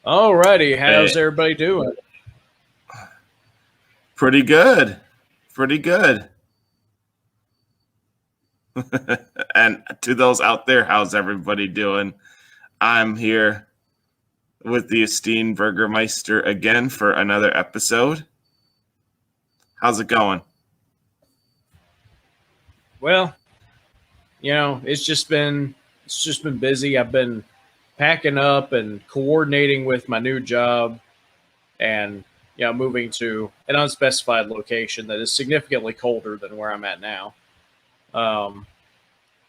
Alrighty, how's Hey, everybody doing? pretty good. Pretty good. And to those out there, how's everybody doing? I'm here with the esteemed Burgermeister again for another episode. How's it going? Well, it's just been busy. I've been packing up and coordinating with my new job and moving to an unspecified location that is significantly colder than where I'm at now. Um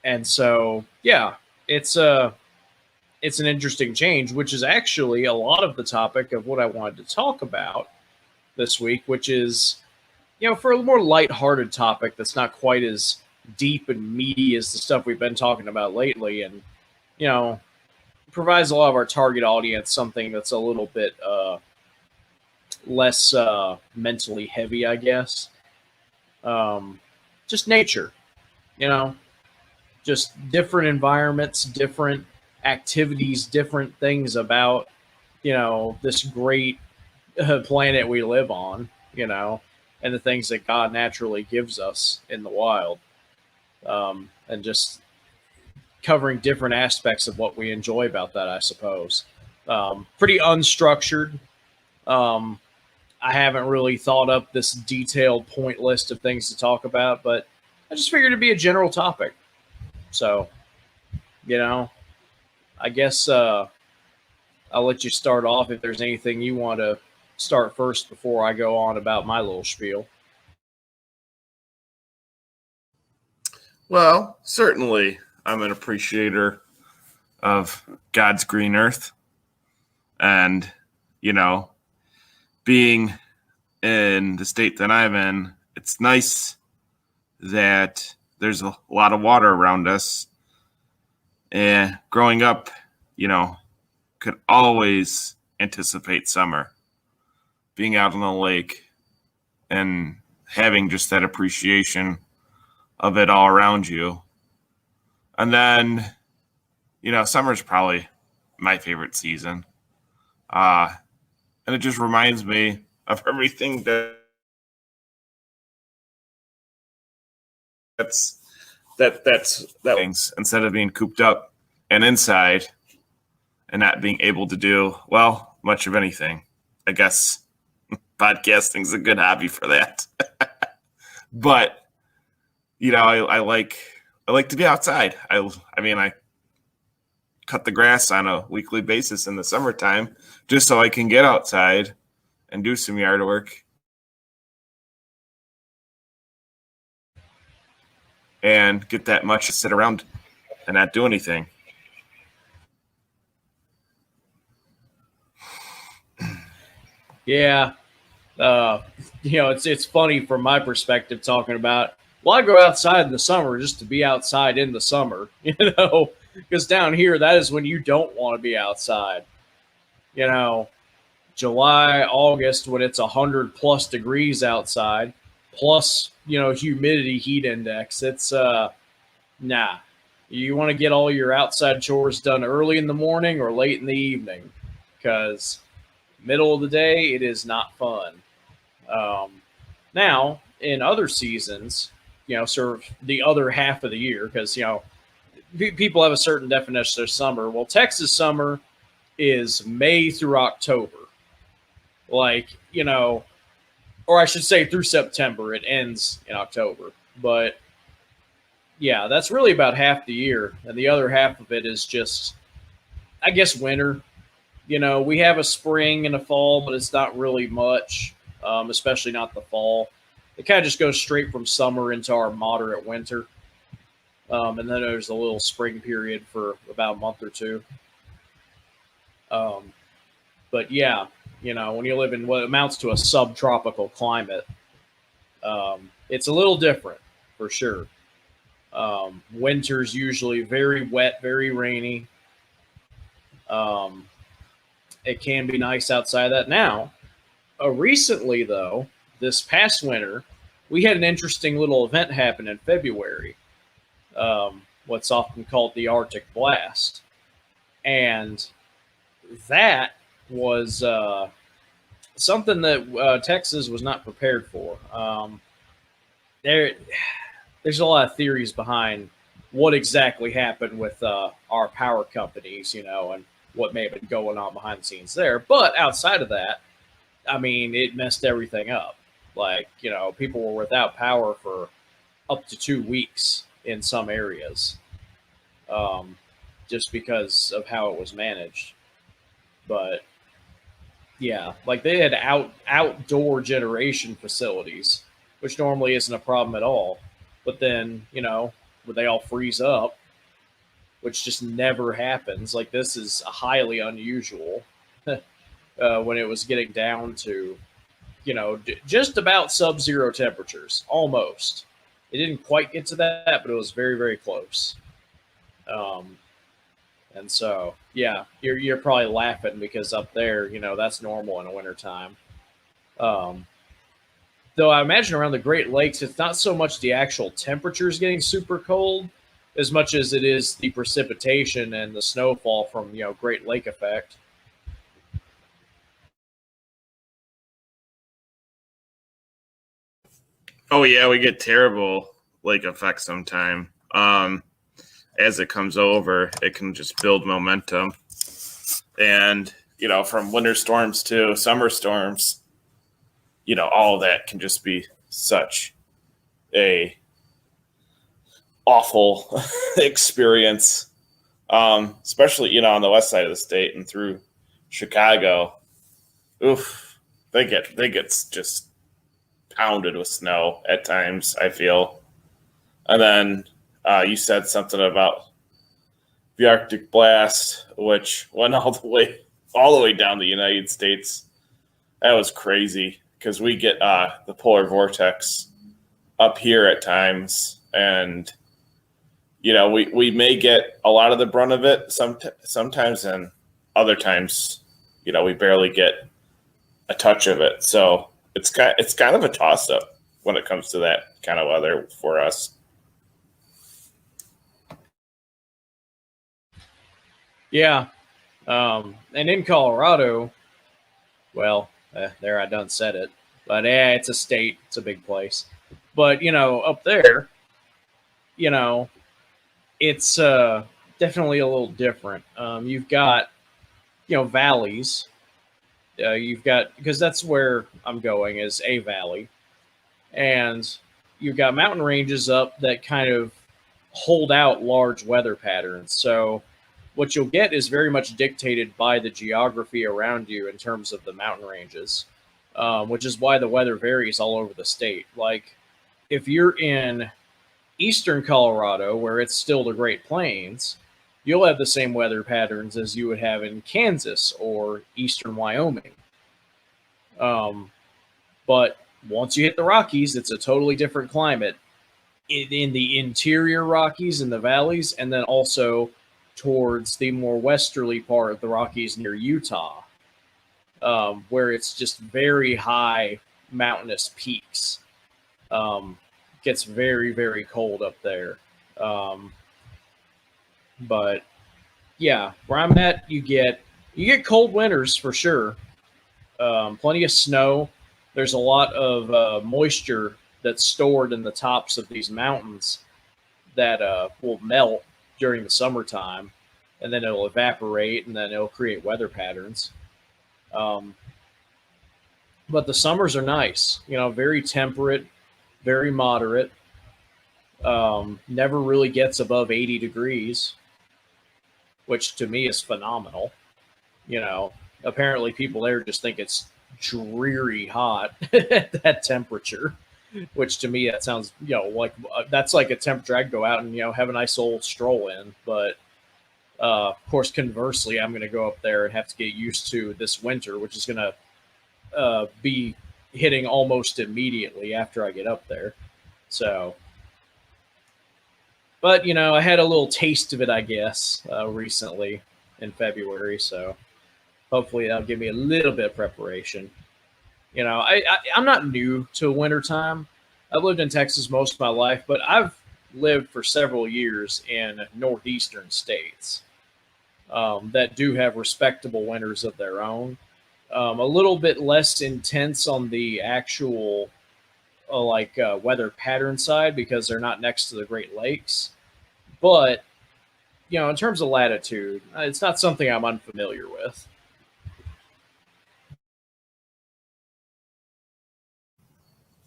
and so yeah, it's a it's an interesting change, which is actually a lot of the topic of what I wanted to talk about this week, which is for a more lighthearted topic that's not quite as deep and meaty as the stuff we've been talking about lately, and you know, provides a lot of our target audience something that's a little bit less mentally heavy, I guess. Um, just nature, you know, just different environments, different activities, different things about this great planet we live on, and the things that God naturally gives us in the wild, and just covering different aspects of what we enjoy about that, I suppose. Pretty unstructured. Um, I haven't really thought up this detailed point list of things to talk about, but I just figured it'd be a general topic. So, you know, I guess I'll let you start off if there's anything you want to start first before I go on about my little spiel. Well, certainly I'm an appreciator of God's green earth and, you know, being in the state that I'm in, it's nice that there's a lot of water around us. And growing up, you know, could always anticipate summer, being out on the lake and having just that appreciation of it all around you. And then, summer's probably my favorite season. And it just reminds me of everything that things instead of being cooped up and inside and not being able to do much of anything. I guess podcasting's a good hobby for that. But I like to be outside. I cut the grass on a weekly basis in the summertime just so I can get outside and do some yard work and get that much to sit around and not do anything. Yeah, it's funny from my perspective talking about. Well, I go outside in the summer just to be outside in the summer, because down here that is when you don't want to be outside. You know, July, August when it's 100+ degrees outside, plus humidity, heat index. It's nah. You want to get all your outside chores done early in the morning or late in the evening, because middle of the day it is not fun. Um, Now, in other seasons, sort of the other half of the year, because people have a certain definition of summer. Well, Texas summer is May through October, like or I should say through September. It ends in October, but yeah, that's really about half the year, and the other half of it is just, I guess, winter. We have a spring and a fall, but it's not really much, especially not the fall. It kind of just goes straight from summer into our moderate winter. And then there's a little spring period for about a month or two. Um, but yeah, when you live in what amounts to a subtropical climate, it's a little different for sure. Winter's usually very wet, very rainy. Um, it can be nice outside that. Now, recently though, this past winter, we had an interesting little event happen in February. What's often called the Arctic Blast, and that was something that Texas was not prepared for. There, there's a lot of theories behind what exactly happened with our power companies, and what may have been going on behind the scenes there. But outside of that, I mean, it messed everything up. Like, people were without power for up to 2 weeks in some areas, um, just because of how it was managed. But yeah, like they had outdoor generation facilities, which normally isn't a problem at all. But then, would they all freeze up, which just never happens. Like this is highly unusual when it was getting down to, just about sub-zero temperatures, almost. It didn't quite get to that, but it was very, very close. Um, and so, yeah, you're probably laughing because up there, that's normal in the wintertime. Um, though I imagine around the Great Lakes, it's not so much the actual temperatures getting super cold as much as it is the precipitation and the snowfall from Great Lake effect. Oh yeah, we get terrible lake effects sometime. As it comes over, it can just build momentum, and from winter storms to summer storms, all of that can just be such a awful experience. Especially on the west side of the state and through Chicago. Oof, they get just pounded with snow at times, I feel. And then you said something about the Arctic blast, which went all the way down the United States. That was crazy because we get the polar vortex up here at times, and we may get a lot of the brunt of it sometimes, and other times, we barely get a touch of it. So it's kind of a toss up when it comes to that kind of weather for us. Yeah. And in Colorado, well, there I done said it. But it's a state, it's a big place. But, up there, you know, it's definitely a little different. You've got, valleys. You've got, because that's where I'm going, is a valley. And you've got mountain ranges up that kind of hold out large weather patterns. So what you'll get is very much dictated by the geography around you in terms of the mountain ranges, which is why the weather varies all over the state. Like if you're in eastern Colorado, where it's still the Great Plains, you'll have the same weather patterns as you would have in Kansas or eastern Wyoming. Um, but once you hit the Rockies, it's a totally different climate in the interior Rockies and the valleys, and then also towards the more westerly part of the Rockies near Utah, where it's just very high mountainous peaks. Um, gets very, very cold up there. Um, but yeah, where I'm at, you get cold winters for sure. Plenty of snow. There's a lot of moisture that's stored in the tops of these mountains that will melt during the summertime, and then it'll evaporate, and then it'll create weather patterns. Um, but the summers are nice, very temperate, very moderate. Never really gets above 80 degrees, which to me is phenomenal. You know, Apparently people there just think it's dreary hot at that temperature, which to me that sounds, that's like a temperature I'd go out and have a nice old stroll in. But of course, conversely, I'm going to go up there and have to get used to this winter, which is going to be hitting almost immediately after I get up there. So, but I had a little taste of it, I guess, recently in February. So hopefully that'll give me a little bit of preparation. I'm not new to wintertime. I've lived in Texas most of my life, but I've lived for several years in northeastern states. that do have respectable winters of their own. A little bit less intense on the actual weather pattern side because they're not next to the Great Lakes. But in terms of latitude, it's not something I'm unfamiliar with.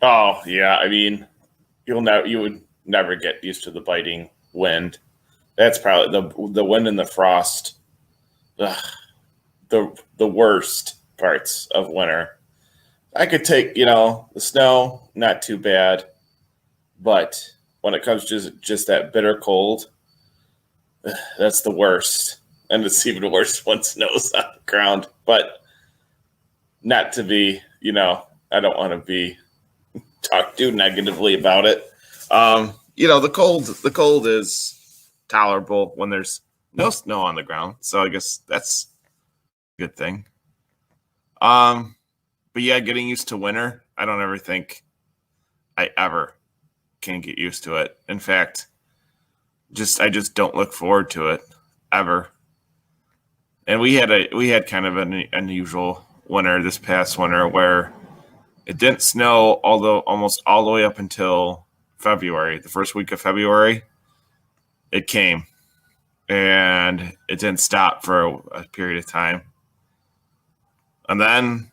Oh yeah, I mean, you would never get used to the biting wind. That's probably the wind and the frost, ugh, the worst parts of winter. I could take the snow, not too bad, but when it comes to just that bitter cold, that's the worst, and it's even worse when snow's on the ground. But not to be, I don't want to be talk too negatively about it. The cold is tolerable when there's no snow on the ground, so I guess that's a good thing. Um, but yeah, getting used to winter, I don't ever think I ever can get used to it. In fact, I just don't look forward to it ever. And we had kind of an unusual winter this past winter where it didn't snow although almost all the way up until February. The first week of February, it came and it didn't stop for a period of time. And then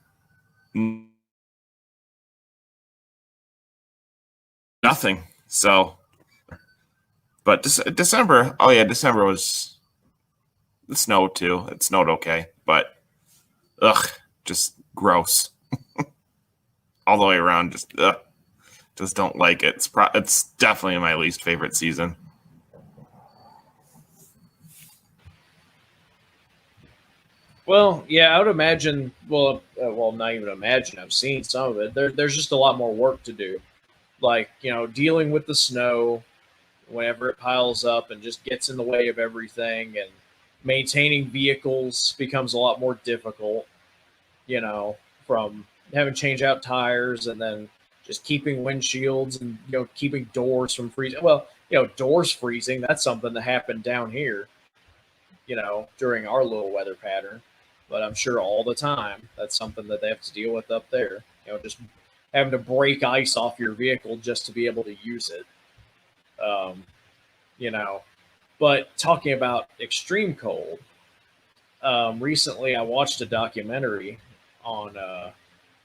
nothing. So, but December, oh yeah, December was the snow too. It snowed okay, but ugh, just gross all the way around. Just don't like it. It's definitely my least favorite season. Well, yeah, I would imagine. Well, not even imagine. I've seen some of it. There's just a lot more work to do, like dealing with the snow whenever it piles up and just gets in the way of everything, and maintaining vehicles becomes a lot more difficult. From having to change out tires and then just keeping windshields and keeping doors from freezing. Well, doors freezing. That's something that happened down here. During our little weather pattern. But I'm sure all the time that's something that they have to deal with up there. Just having to break ice off your vehicle just to be able to use it. Um, you know, but talking about extreme cold, recently I watched a documentary on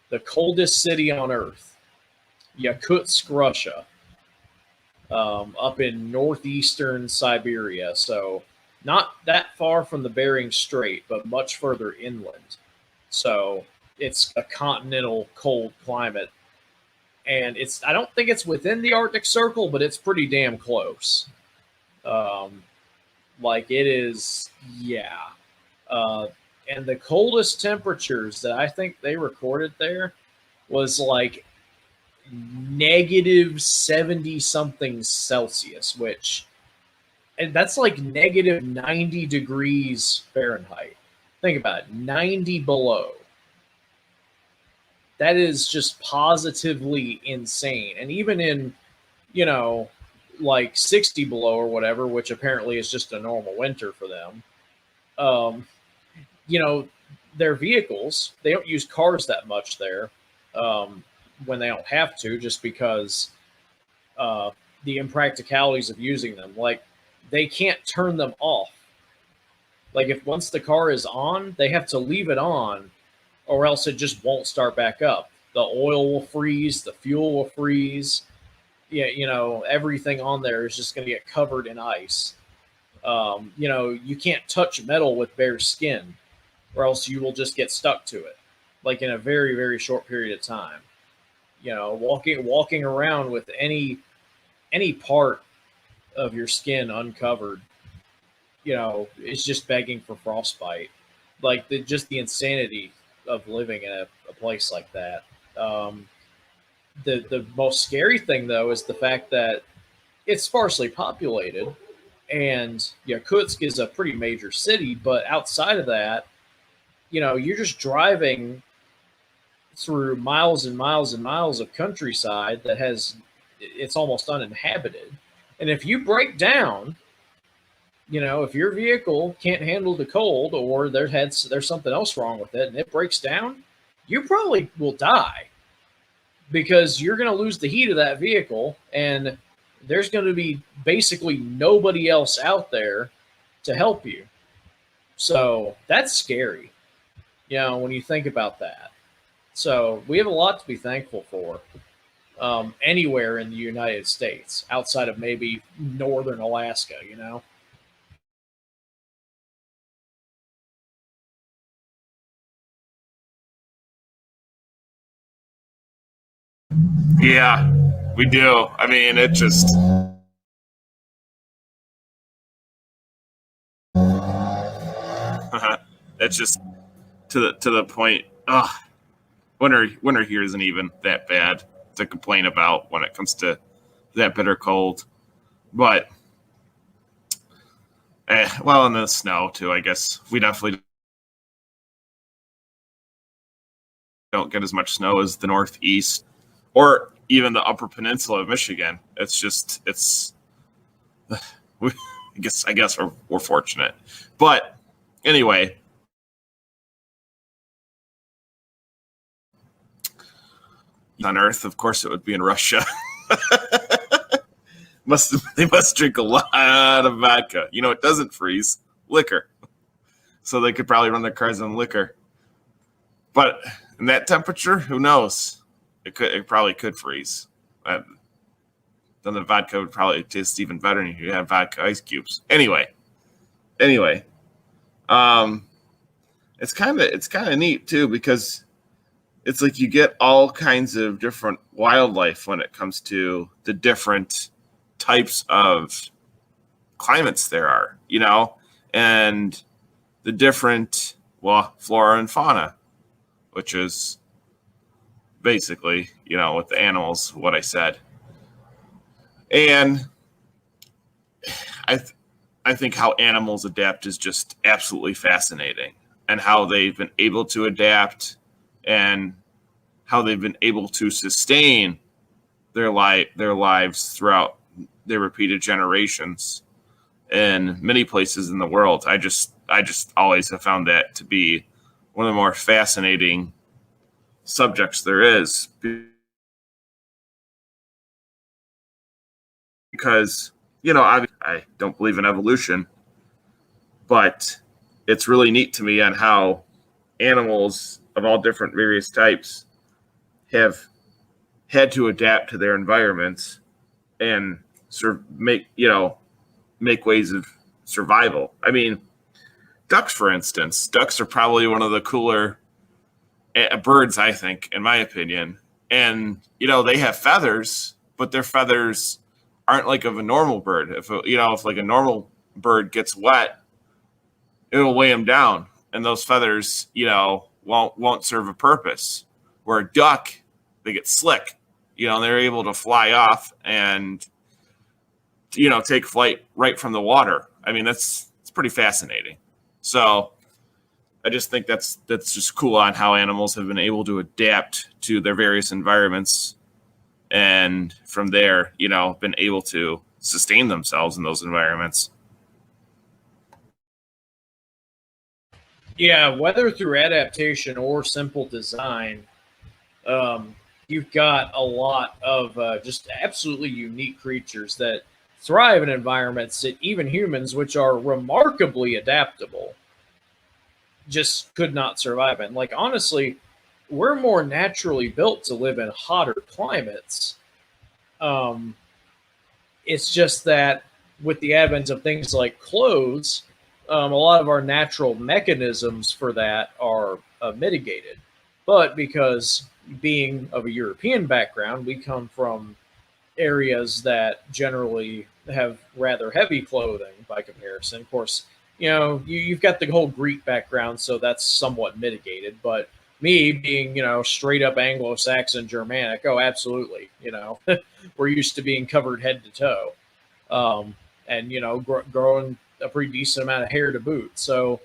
the coldest city on Earth, Yakutsk, Russia, up in northeastern Siberia. So not that far from the Bering Strait, but much further inland. So it's a continental cold climate. And I don't think it's within the Arctic Circle, but it's pretty damn close. Um, like it is, yeah. Uh, and the coldest temperatures that I think they recorded there was like negative 70 something Celsius, which and that's like negative 90 degrees Fahrenheit. Think about it, 90 below. That is just positively insane. And even in, you know, like 60 below or whatever, which apparently is just a normal winter for them, um, you know, their vehicles, they don't use cars that much there um, when they don't have to, just because uh, the impracticalities of using them. Like, they can't turn them off. Like, if once the car is on, they have to leave it on, or else it just won't start back up. The oil will freeze, the fuel will freeze. Yeah, everything on there is just going to get covered in ice. You can't touch metal with bare skin, or else you will just get stuck to it, like in a very, very short period of time. Walking around with any part of your skin uncovered, it's just begging for frostbite. Like just the insanity of living in a place like that. Um, the most scary thing though is the fact that it's sparsely populated, and Yakutsk is a pretty major city, but outside of that, you're just driving through miles and miles and miles of countryside that it's almost uninhabited. And if you break down if your vehicle can't handle the cold, or there's something else wrong with it and it breaks down, you probably will die because you're going to lose the heat of that vehicle, and there's going to be basically nobody else out there to help you. So that's scary, when you think about that. So we have a lot to be thankful for, anywhere in the United States outside of maybe northern Alaska. Yeah, we do. I mean, it's just to the point. Ugh, winter here isn't even that bad to complain about when it comes to that bitter cold. But well, and the snow too. I guess we definitely don't get as much snow as the Northeast or even the Upper Peninsula of Michigan. It's we, I guess we're fortunate. But anyway, on Earth, of course, it would be in Russia. They must drink a lot of vodka. It doesn't freeze, liquor. So they could probably run their cars on liquor. But in that temperature, who knows? It probably could freeze. Then the vodka would probably taste even better, and you have vodka ice cubes. Anyway, um, it's kind of neat too because it's like you get all kinds of different wildlife when it comes to the different types of climates there are, and the different, well, flora and fauna, which is basically, with the animals, what I said. And I, th- I think how animals adapt is just absolutely fascinating, and how they've been able to adapt, and how they've been able to sustain their lives throughout their repeated generations in many places in the world. I just always have found that to be one of the more fascinating subjects there is, because I don't believe in evolution, but it's really neat to me on how animals of all different various types have had to adapt to their environments and sort of make ways of survival. I mean, ducks, for instance, ducks are probably one of the cooler birds, I think, in my opinion. And they have feathers, but their feathers aren't like of a normal bird. If like a normal bird gets wet, it'll weigh them down, and those feathers, won't serve a purpose. Where a duck, they get slick, they're able to fly off and take flight right from the water. I mean, it's pretty fascinating. So I just think that's just cool on how animals have been able to adapt to their various environments, and from there, been able to sustain themselves in those environments. Yeah, whether through adaptation or simple design, um, you've got a lot of just absolutely unique creatures that thrive in environments that even humans, which are remarkably adaptable, just could not survive in. Like, honestly, we're more naturally built to live in hotter climates. Um, it's just that with the advent of things like clothes, a lot of our natural mechanisms for that are mitigated. But because being of a European background, we come from areas that generally have rather heavy clothing by comparison. Of course, you've got the whole Greek background, so that's somewhat mitigated. But me being, straight up Anglo-Saxon Germanic, oh, absolutely, we're used to being covered head to toe, and growing a pretty decent amount of hair to boot. So,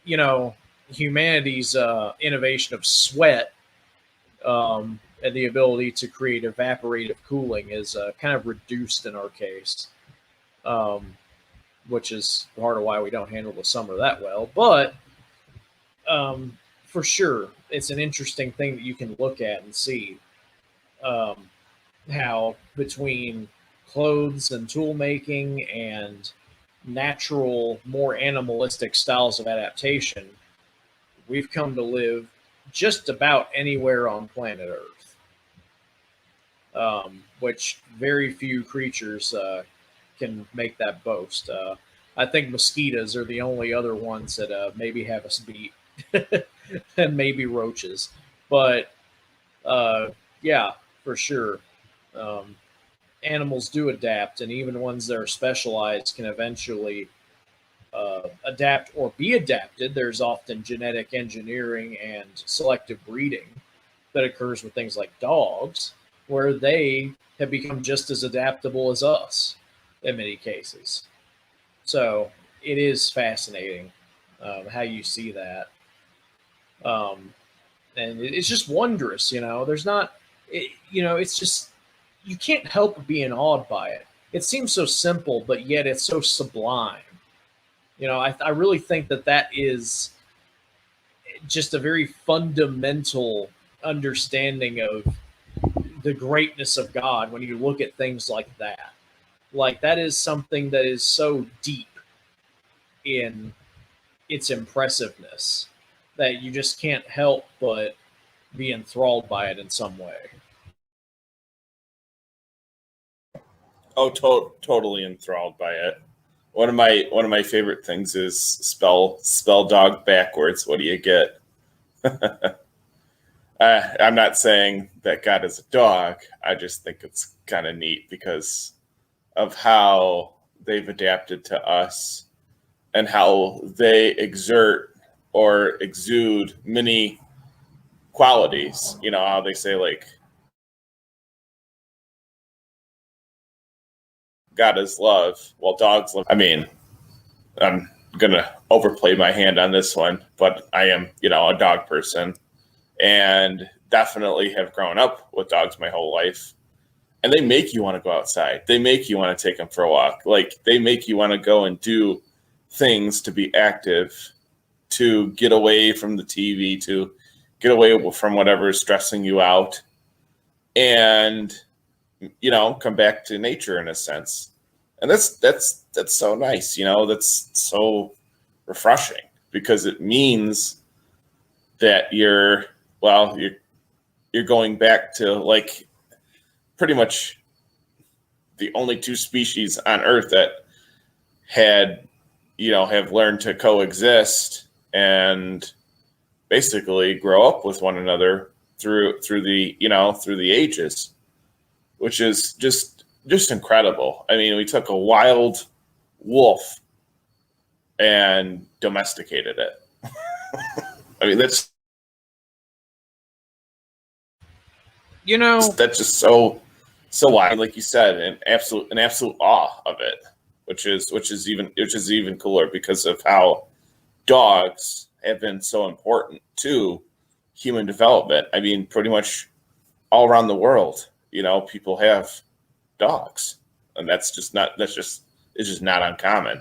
you know, humanity's innovation of sweat, and the ability to create evaporative cooling is kind of reduced in our case. Um, which is part of why we don't handle the summer that well. But for sure, it's an interesting thing that you can look at and see um, how between clothes and tool making and natural, more animalistic styles of adaptation, we've come to live just about anywhere on planet Earth, which very few creatures can make that boast. I think mosquitoes are the only other ones that maybe have us beat, and maybe roaches. But uh, yeah, for sure. Um, Animals do adapt, and even ones that are specialized can eventually adapt or be adapted. There's often genetic engineering and selective breeding that occurs with things like dogs, where they have become just as adaptable as us in many cases. So it is fascinating how you see that. Um, and it's just wondrous, you know. There's not, it's just, you can't help being awed by it. It seems so simple, but yet it's so sublime. I really think that that is just a very fundamental understanding of the greatness of God when you look at things like that. Like, that is something that is so deep in its impressiveness that you just can't help but be enthralled by it in some way. Oh, totally enthralled by it. One of my favorite things is spell dog backwards. What do you get? I'm not saying that God is a dog. I just think it's kind of neat because of how they've adapted to us and how they exert or exude many qualities. You know how they say like God is love. Well, dogs love. I mean, I'm gonna overplay my hand on this one, but I am, a dog person and definitely have grown up with dogs my whole life. And they make you want to go outside. They make you want to take them for a walk. Like they make you want to go and do things to be active, to get away from the TV, to get away from whatever is stressing you out, and come back to nature in a sense. And that's so nice. That's so refreshing because it means that you're going back to like pretty much the only two species on Earth that had have learned to coexist and basically grow up with one another through the ages, which is just incredible. I mean, we took a wild wolf and domesticated it. I mean, You know, that's just so wild. Like you said, an absolute awe of it, which is even cooler because of how dogs have been so important to human development. I mean, pretty much all around the world, people have dogs, and it's just not uncommon.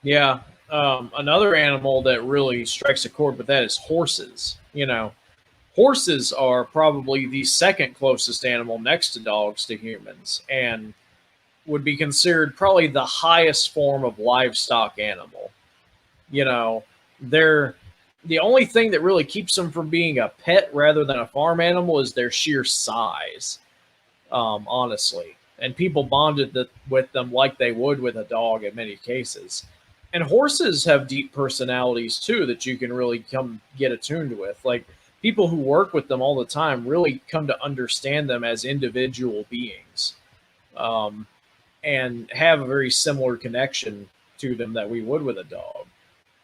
yeah. Another animal that really strikes a chord with that is horses. Horses are probably the second closest animal next to dogs to humans, and would be considered probably the highest form of livestock animal. You know, they're the only thing that really keeps them from being a pet rather than a farm animal is their sheer size, honestly. And people bonded with them like they would with a dog in many cases. And horses have deep personalities too that you can really come get attuned with. Like, people who work with them all the time really come to understand them as individual beings, um, and have a very similar connection to them that we would with a dog.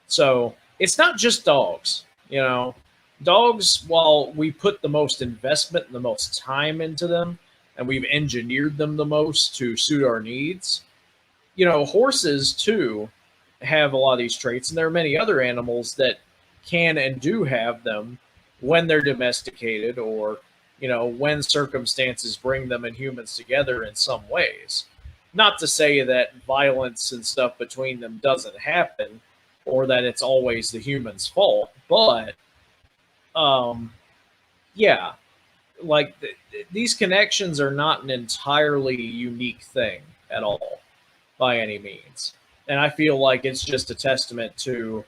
So it's not just dogs. Dogs, while we put the most investment and the most time into them, and we've engineered them the most to suit our needs, horses too have a lot of these traits, and there are many other animals that can and do have them when they're domesticated or when circumstances bring them and humans together in some ways. Not to say that violence and stuff between them doesn't happen or that it's always the human's fault, but um, yeah, like these connections are not an entirely unique thing at all by any means. And I feel like it's just a testament to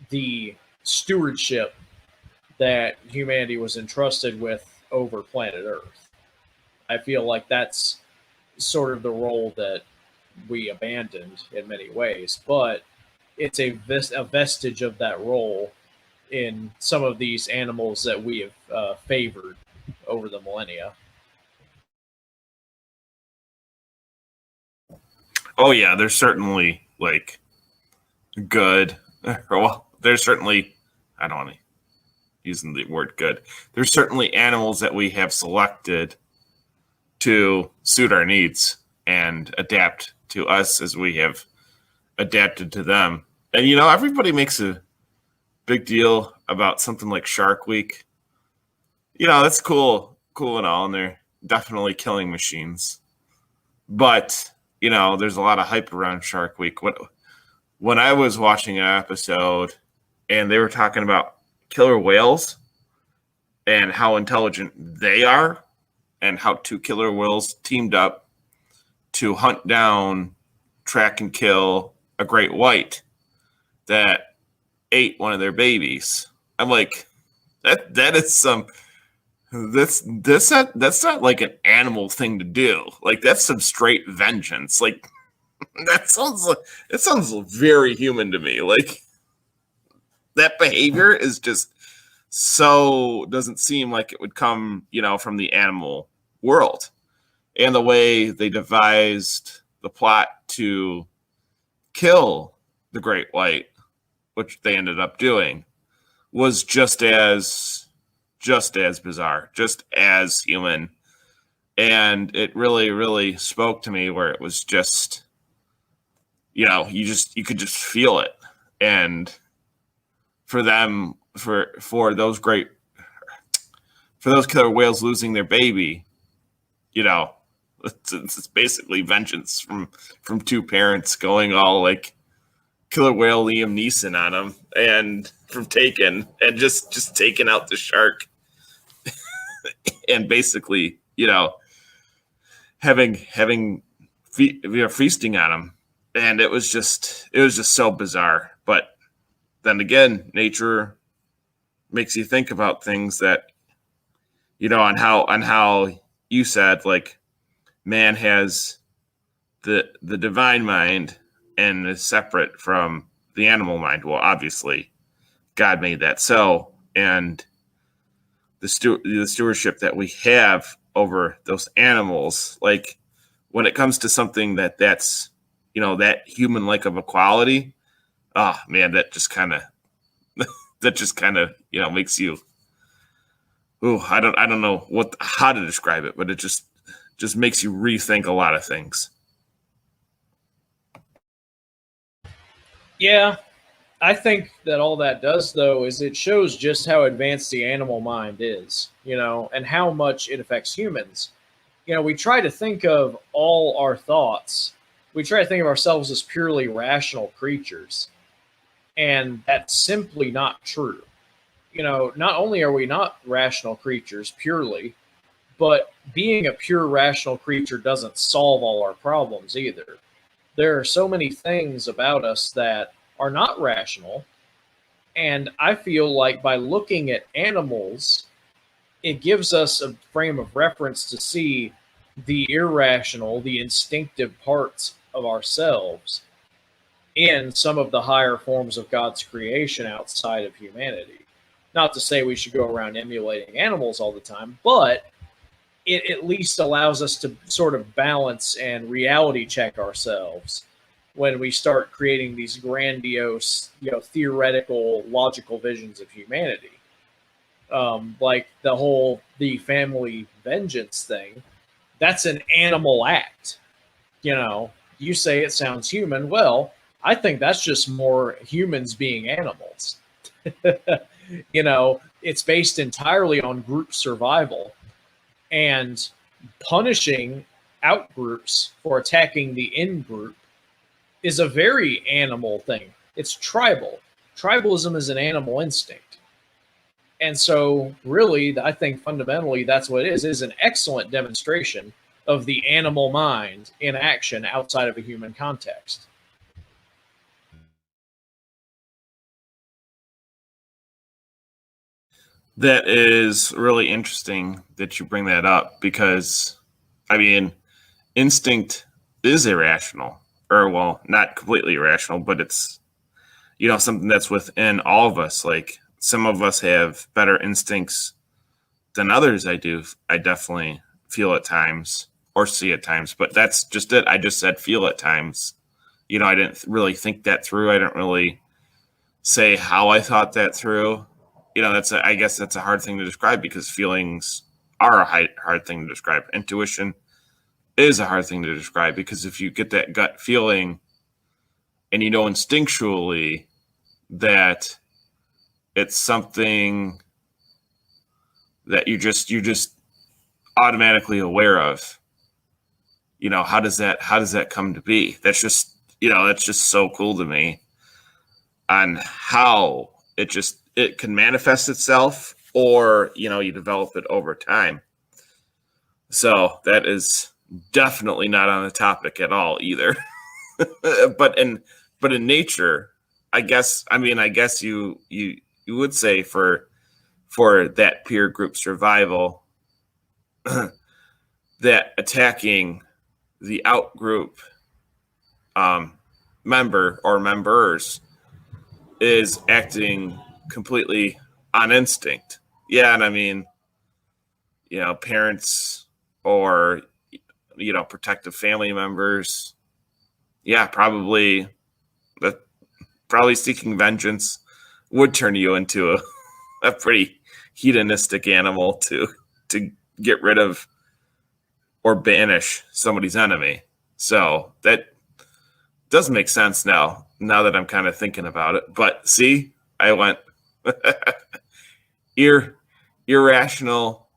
the stewardship that humanity was entrusted with over planet Earth. I feel like that's sort of the role that we abandoned in many ways, but it's a vestige of that role in some of these animals that we have favored over the millennia. Oh yeah, there's certainly like good. Well, there's certainly, I don't want to using the word good. There's certainly animals that we have selected to suit our needs and adapt to us as we have adapted to them. And everybody makes a big deal about something like Shark Week. That's cool and all, and they're definitely killing machines. But there's a lot of hype around Shark Week. When I was watching an episode and they were talking about killer whales and how intelligent they are, and how two killer whales teamed up to hunt down, track, and kill a great white that ate one of their babies. I'm like, that is some that's not like an animal thing to do. Like, that's some straight vengeance. Like, it sounds very human to me. Like, that behavior is just so doesn't seem like it would come, from the animal world. And the way they devised the plot to kill the great white, which they ended up doing, was just as bizarre, just as human. And it really, really spoke to me, where it was just, you could just feel it. And for them, for those killer whales losing their baby, it's basically vengeance from two parents going all like killer whale Liam Neeson on them, and from Taken, and just taking out the shark and basically feasting on them. And it was just so bizarre. But then again, nature makes you think about things that, on how you said, like, man has the divine mind and is separate from the animal mind. Well, obviously, God made that so, and the stewardship that we have over those animals, like when it comes to something that's that human like of a quality, oh man, that just kind of makes you, I don't know how to describe it, but it just makes you rethink a lot of things. Yeah, I think that all that does, though, is it shows just how advanced the animal mind is, and how much it affects humans. We try to think of all our thoughts. We try to think of ourselves as purely rational creatures. And that's simply not true. Not only are we not rational creatures purely, but being a pure rational creature doesn't solve all our problems either. There are so many things about us that are not rational. And I feel like by looking at animals, it gives us a frame of reference to see the irrational, the instinctive parts of ourselves in some of the higher forms of God's creation outside of humanity. Not to say we should go around emulating animals all the time, but it at least allows us to sort of balance and reality check ourselves when we start creating these grandiose, theoretical, logical visions of humanity. Like the family vengeance thing, that's an animal act. You say it sounds human. Well, I think that's just more humans being animals. It's based entirely on group survival. And punishing out groups for attacking the in group is a very animal thing. It's tribal. Tribalism is an animal instinct. And so, really, I think fundamentally that's what it is an excellent demonstration of the animal mind in action outside of a human context. That is really interesting that you bring that up because, I mean, instinct is irrational, or well, not completely irrational, but it's something that's within all of us. Like some of us have better instincts than others. I definitely feel at times or see at times, but that's just it. I just said feel at times. I didn't really think that through. I didn't really say how I thought that through. I guess that's a hard thing to describe because feelings are a hard thing to describe. Intuition is a hard thing to describe because if you get that gut feeling and instinctually that it's something that you just automatically aware of, how does that come to be? That's just so cool to me on how it can manifest itself or you develop it over time. So that is definitely not on the topic at all either. but in nature, I guess you would say for that peer group survival that attacking the out group member or members is acting completely on instinct. Yeah, and I mean, parents or protective family members, yeah, probably seeking vengeance would turn you into a pretty hedonistic animal to get rid of or banish somebody's enemy. So that does make sense now that I'm kind of thinking about it. But see, I went irrational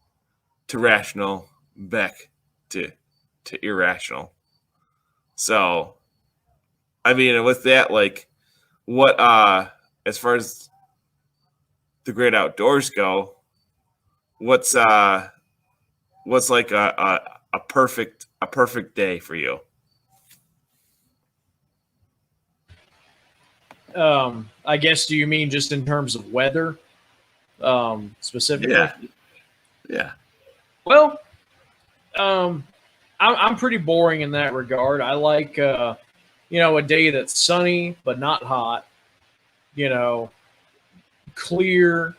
to rational back to irrational. So, I mean, with that, like, what as far as the great outdoors go, what's like a perfect day for you? I guess, do you mean just in terms of weather specifically? Yeah, yeah. Well, I'm pretty boring in that regard. I like, a day that's sunny but not hot, you know, clear,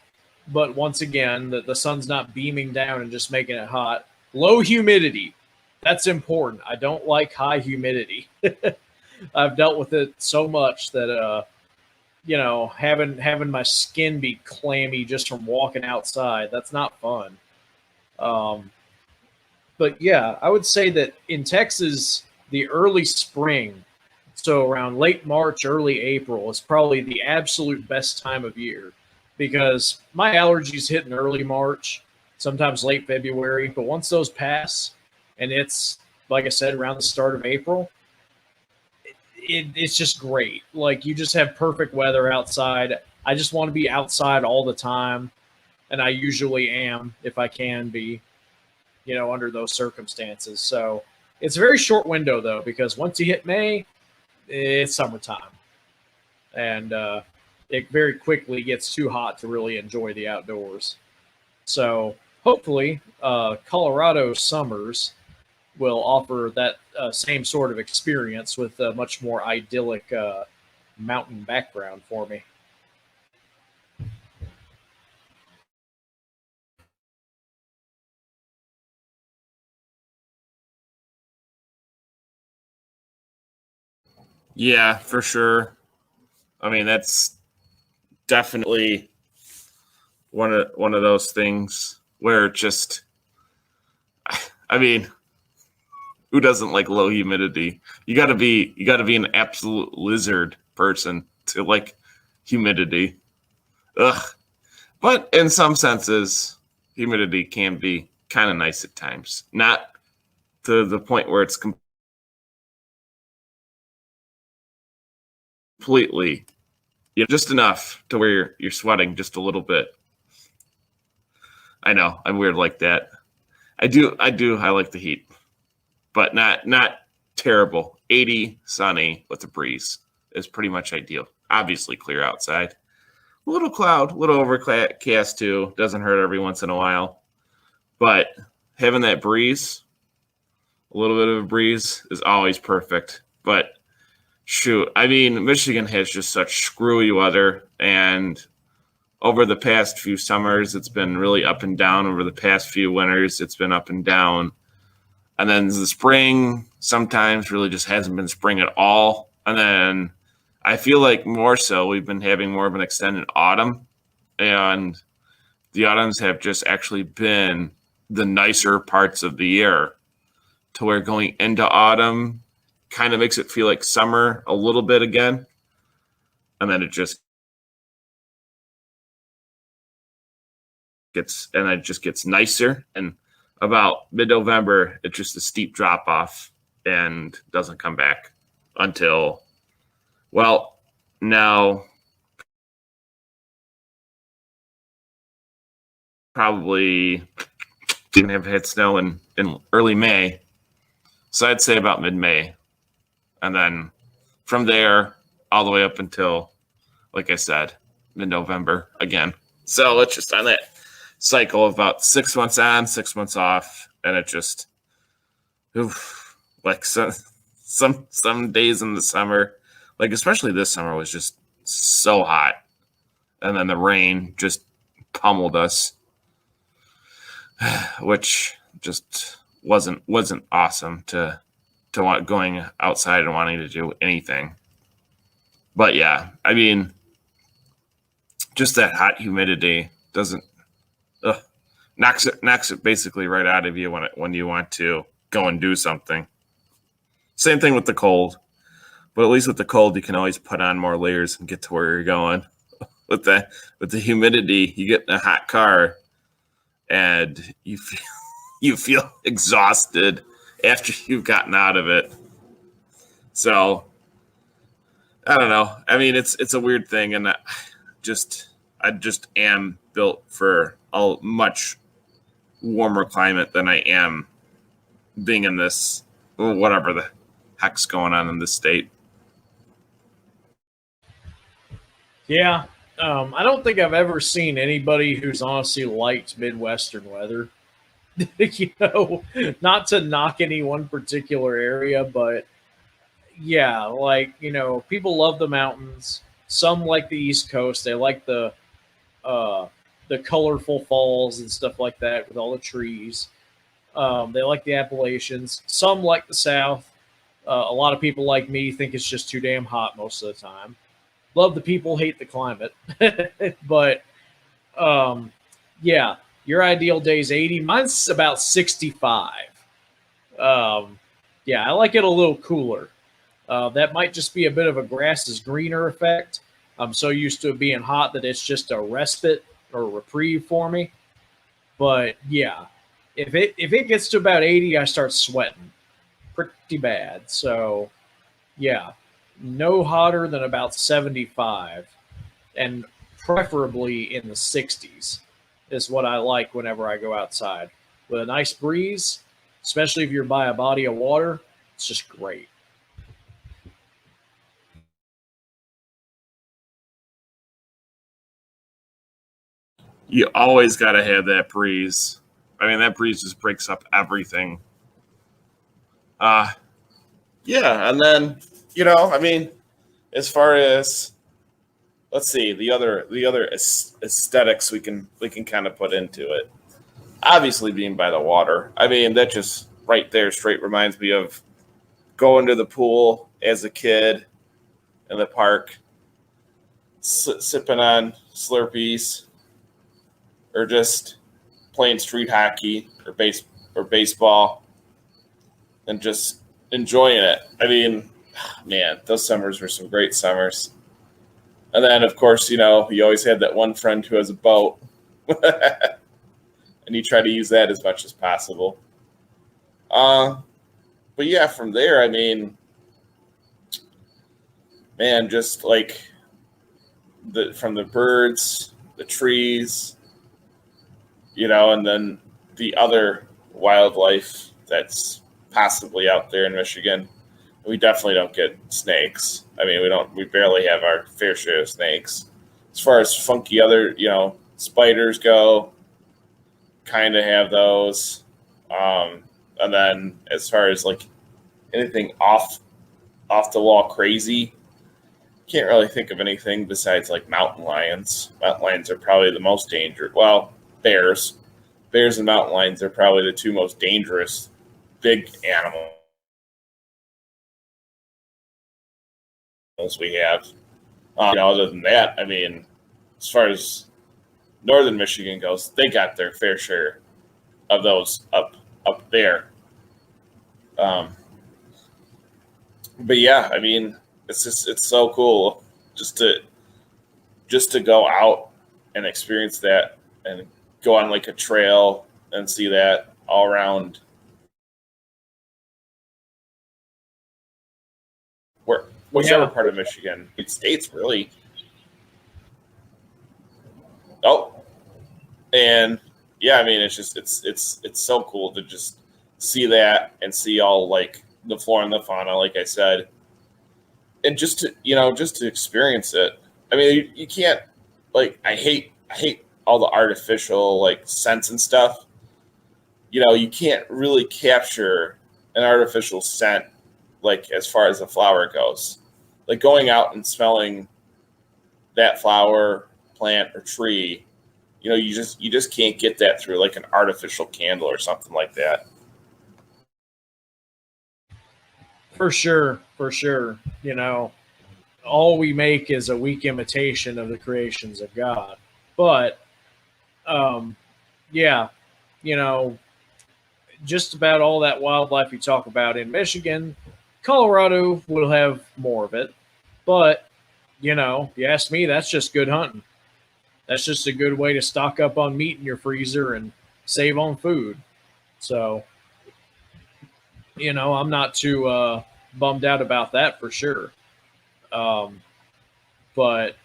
but once again, the sun's not beaming down and just making it hot. Low humidity. That's important. I don't like high humidity. I've dealt with it so much that having my skin be clammy just from walking outside, that's not fun. Um, but yeah, I would say that in Texas, the early spring, so around late March, early April, is probably the absolute best time of year because my allergies hit in early March, sometimes late February. But once those pass, and it's like I said, around the start of April, it's just great. Like you just have perfect weather outside. I just want to be outside all the time, and I usually am if I can be, under those circumstances. So it's a very short window though, because once you hit May, it's summertime, and it very quickly gets too hot to really enjoy the outdoors. So hopefully, Colorado summers will offer that same sort of experience with a much more idyllic mountain background for me. Yeah, for sure. I mean, that's definitely one of those things where it just I mean, who doesn't like low humidity? You got to be an absolute lizard person to like humidity. Ugh. But in some senses, humidity can be kind of nice at times. Not to the point where it's completely, just enough to where you're sweating just a little bit. I know I'm weird like that. I like the heat, but not terrible. 80, sunny with a breeze is pretty much ideal. Obviously clear outside. A little cloud, a little overcast too. Doesn't hurt every once in a while. But having that breeze, a little bit of a breeze, is always perfect. But shoot, I mean, Michigan has just such screwy weather, and over the past few summers, it's been really up and down. Over the past few winters, it's been up and down. And then the spring sometimes really just hasn't been spring at all. And then I feel like more so we've been having more of an extended autumn. And the autumns have just actually been the nicer parts of the year, to where going into autumn kind of makes it feel like summer a little bit again. And then it just gets nicer. And about mid-November, it's just a steep drop off and doesn't come back until, well, now probably even have hit snow in early May. So I'd say about mid-May. And then from there all the way up until, like I said, mid-November again. So it's just on that cycle of about 6 months on, 6 months off. And it just, like some days in the summer, like especially this summer, was just so hot. And then the rain just pummeled us, which just wasn't awesome to want going outside and wanting to do anything. But yeah, I mean, just that hot humidity doesn't knocks it basically right out of you when you want to go and do something. Same thing with the cold, but at least with the cold you can always put on more layers and get to where you're going. With the humidity, you get in a hot car and you feel exhausted after you've gotten out of it. So I don't know. I mean, it's a weird thing, and I just am built for a much warmer climate than I am being in this, whatever the heck's going on in this state. Yeah. I don't think I've ever seen anybody who's honestly liked Midwestern weather. Not to knock any one particular area, but yeah, like, people love the mountains. Some like the East Coast. They like uh, the colorful falls and stuff like that with all the trees. They like the Appalachians. Some like the South. A lot of people like me think it's just too damn hot most of the time. Love the people, hate the climate. But yeah, your ideal day is 80. Mine's about 65. Yeah, I like it a little cooler. That might just be a bit of a grass is greener effect. I'm so used to it being hot that it's just a respite or a reprieve for me. But yeah, if it gets to about 80, I start sweating pretty bad. So yeah, no hotter than about 75, and preferably in the 60s is what I like whenever I go outside. With a nice breeze, especially if you're by a body of water, it's just great. You always got to have that breeze. I mean, that breeze just breaks up everything. Yeah, and then I mean, as far as, let's see, the other aesthetics we can kind of put into it. Obviously, being by the water. I mean, that just right there straight reminds me of going to the pool as a kid in the park, sipping on Slurpees, or just playing street hockey or baseball, and just enjoying it. I mean, man, those summers were some great summers. And then, of course, you always had that one friend who has a boat. and you try to use that as much as possible. But yeah, from there, I mean, man, just like from the birds, the trees, and then the other wildlife that's possibly out there in Michigan. We definitely don't get snakes. I mean, we barely have our fair share of snakes. As far as funky other, spiders go, kind of have those. And then as far as like anything off the wall crazy, can't really think of anything besides like mountain lions. Mountain lions are probably the most dangerous. Well, bears. Bears and mountain lions are probably the two most dangerous big animals we have. Other than that, I mean, as far as northern Michigan goes, they got their fair share of those up there. But yeah, I mean, it's so cool just to go out and experience that and go on like a trail and see that all around whichever part of Michigan. States really. Oh, and yeah, I mean, it's so cool to just see that and see all like the flora and the fauna, like I said, and just to experience it. I mean, you can't like I hate all the artificial like scents and stuff. You can't really capture an artificial scent like as far as the flower goes. Like going out and smelling that flower, plant, or tree, you just can't get that through like an artificial candle or something like that. For sure, for sure. All we make is a weak imitation of the creations of God. But yeah, you know, just about all that wildlife you talk about in Michigan, Colorado will have more of it. But, if you ask me, that's just good hunting. That's just a good way to stock up on meat in your freezer and save on food. So, I'm not too bummed out about that for sure. Um, but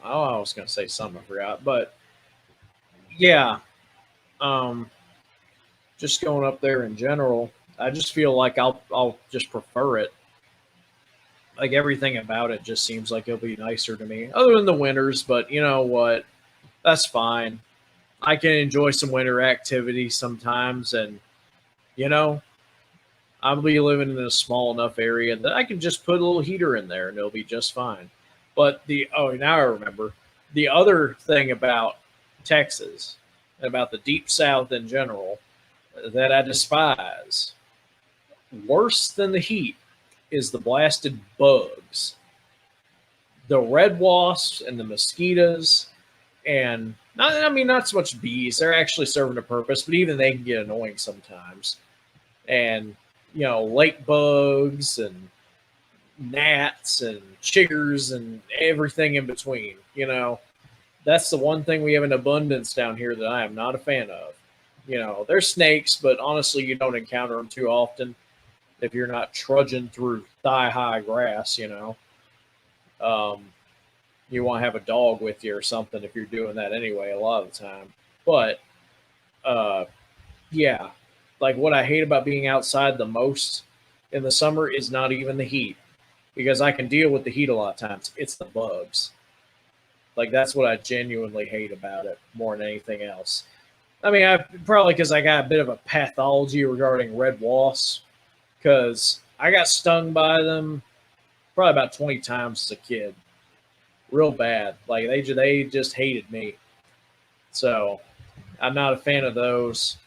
I was going to say something I forgot. But yeah, um, just going up there in general, I just feel like I'll just prefer it. Like everything about it just seems like it'll be nicer to me, other than the winters. But you know what? That's fine. I can enjoy some winter activities sometimes, and you know, I'll be living in a small enough area that I can just put a little heater in there and it'll be just fine. But now I remember the other thing about Texas, about the deep south in general, that I despise worse than the heat is the blasted bugs. The red wasps and the mosquitoes, and not so much bees. They're actually serving a purpose, but even they can get annoying sometimes. And lake bugs and gnats and chiggers and everything in between. That's the one thing we have in abundance down here that I am not a fan of. There's snakes, but honestly, you don't encounter them too often if you're not trudging through thigh-high grass. Um, you want to have a dog with you or something if you're doing that anyway. A lot of the time, but yeah, like what I hate about being outside the most in the summer is not even the heat, because I can deal with the heat a lot of times. It's the bugs. Like that's what I genuinely hate about it more than anything else. I mean, I probably because I got a bit of a pathology regarding red wasps, because I got stung by them probably about 20 times as a kid, real bad. Like they just hated me. So I'm not a fan of those.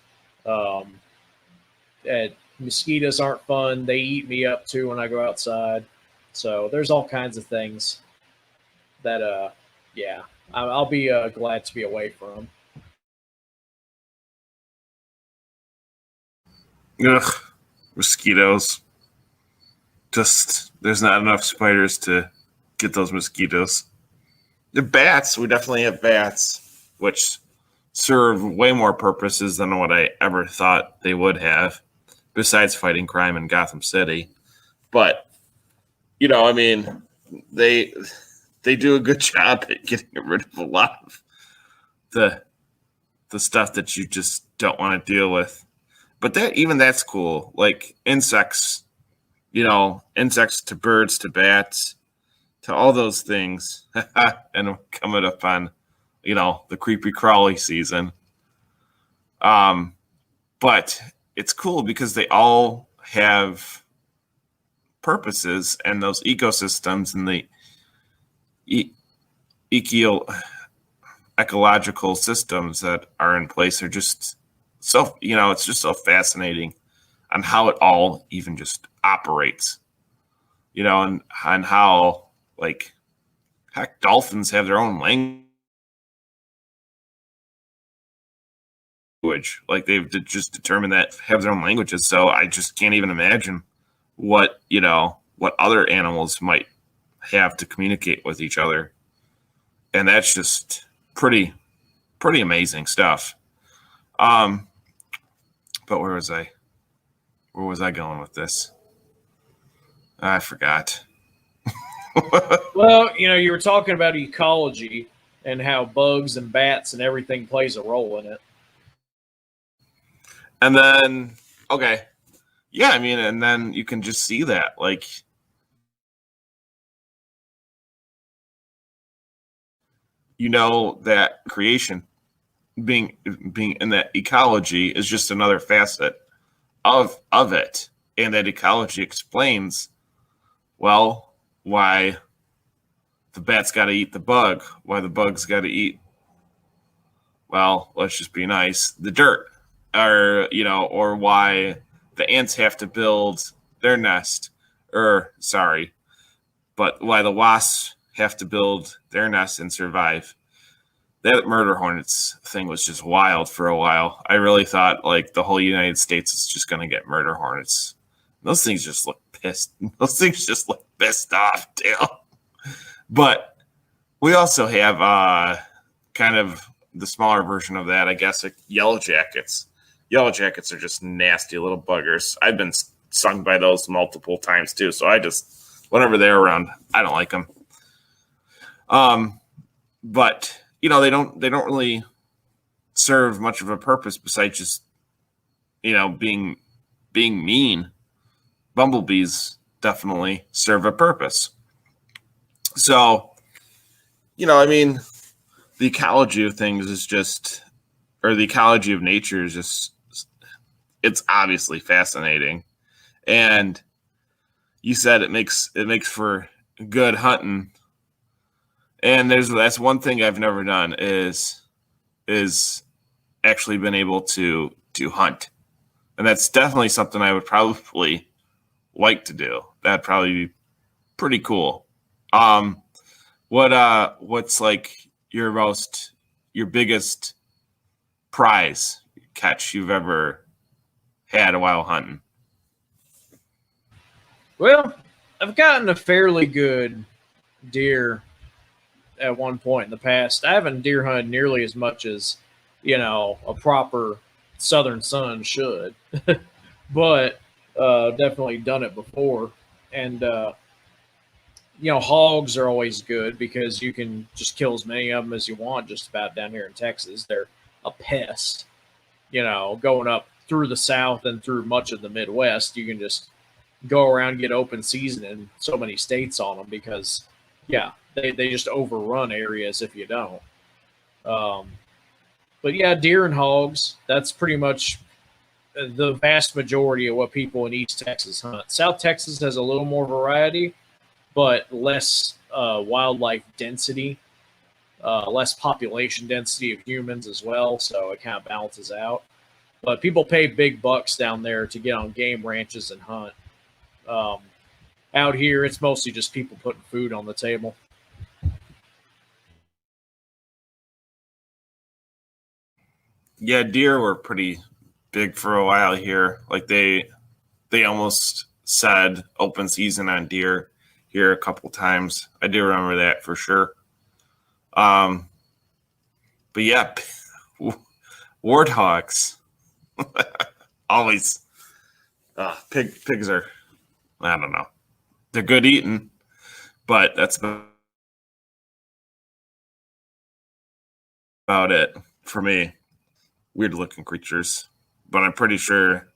Um, Mosquitoes aren't fun. They eat me up too when I go outside. So there's all kinds of things that, yeah, I'll be glad to be away from. Ugh, mosquitoes. Just there's not enough spiders to get those mosquitoes. The bats, we definitely have bats, which serve way more purposes than what I ever thought they would have, besides fighting crime in Gotham City. But I mean, they they do a good job at getting rid of a lot of the stuff that you just don't want to deal with. But that's cool. Like insects, insects to birds to bats to all those things. And coming up on, the creepy crawly season. But it's cool because they all have purposes, and those ecosystems and the ecological systems that are in place are just so, it's just so fascinating on how it all even just operates, and how, like, heck, dolphins have their own language. Like, they've just determined that have their own languages. So I just can't even imagine what other animals might have to communicate with each other. And that's just pretty amazing stuff. But where was I going with this? I forgot. Well, you were talking about ecology and how bugs and bats and everything plays a role in it. And then, okay. Yeah, I mean, and then you can just see that, like, that creation being in that ecology is just another facet of it. And that ecology explains, well, why the bat's got to eat the bug, why the bug's got to eat, well, let's just be nice, the dirt, or why the ants have to build their nest, but why the wasps have to build their nest and survive. That murder hornets thing was just wild for a while. I really thought, like, the whole United States is just going to get murder hornets. Those things just look pissed. Those things just look pissed off, too. But we also have kind of the smaller version of that, I guess, like yellow jackets. Yellow jackets are just nasty little buggers. I've been stung by those multiple times, too. So I just, whenever they're around, I don't like them. But they don't really serve much of a purpose besides just, being mean. Bumblebees definitely serve a purpose. So, I mean, the ecology of things is just, or the ecology of nature is just, it's obviously fascinating. And you said it makes for good hunting. And that's one thing I've never done is actually been able to hunt. And that's definitely something I would probably like to do. That'd probably be pretty cool. What's like your biggest prize catch you've ever had while hunting? Well, I've gotten a fairly good deer at one point in the past. I haven't deer hunted nearly as much as, a proper Southern son should, but definitely done it before. And, hogs are always good because you can just kill as many of them as you want just about down here in Texas. They're a pest. Going up through the South and through much of the Midwest, you can just go around and get open season in so many states on them because, yeah, they just overrun areas if you don't. But yeah, deer and hogs, that's pretty much the vast majority of what people in East Texas hunt. South Texas has a little more variety, but less wildlife density, less population density of humans as well, so it kind of balances out. But people pay big bucks down there to get on game ranches and hunt. Out here, it's mostly just people putting food on the table. Yeah, deer were pretty big for a while here. Like they almost said open season on deer here a couple times. I do remember that for sure. But yeah, Warthogs. Always. Pigs are, I don't know. They're good eating, but that's about it for me. Weird looking creatures, but I'm pretty sure